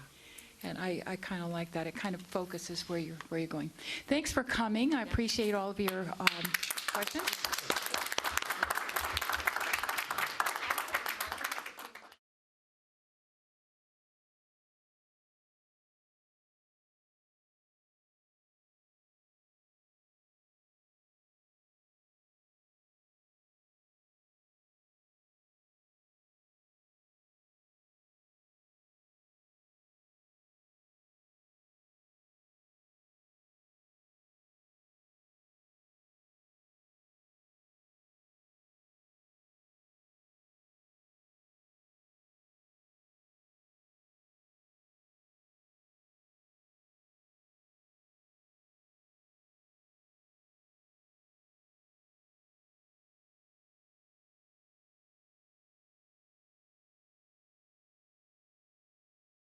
And I kind of like that. It kind of focuses where you're going. Thanks for coming. I appreciate all of your questions.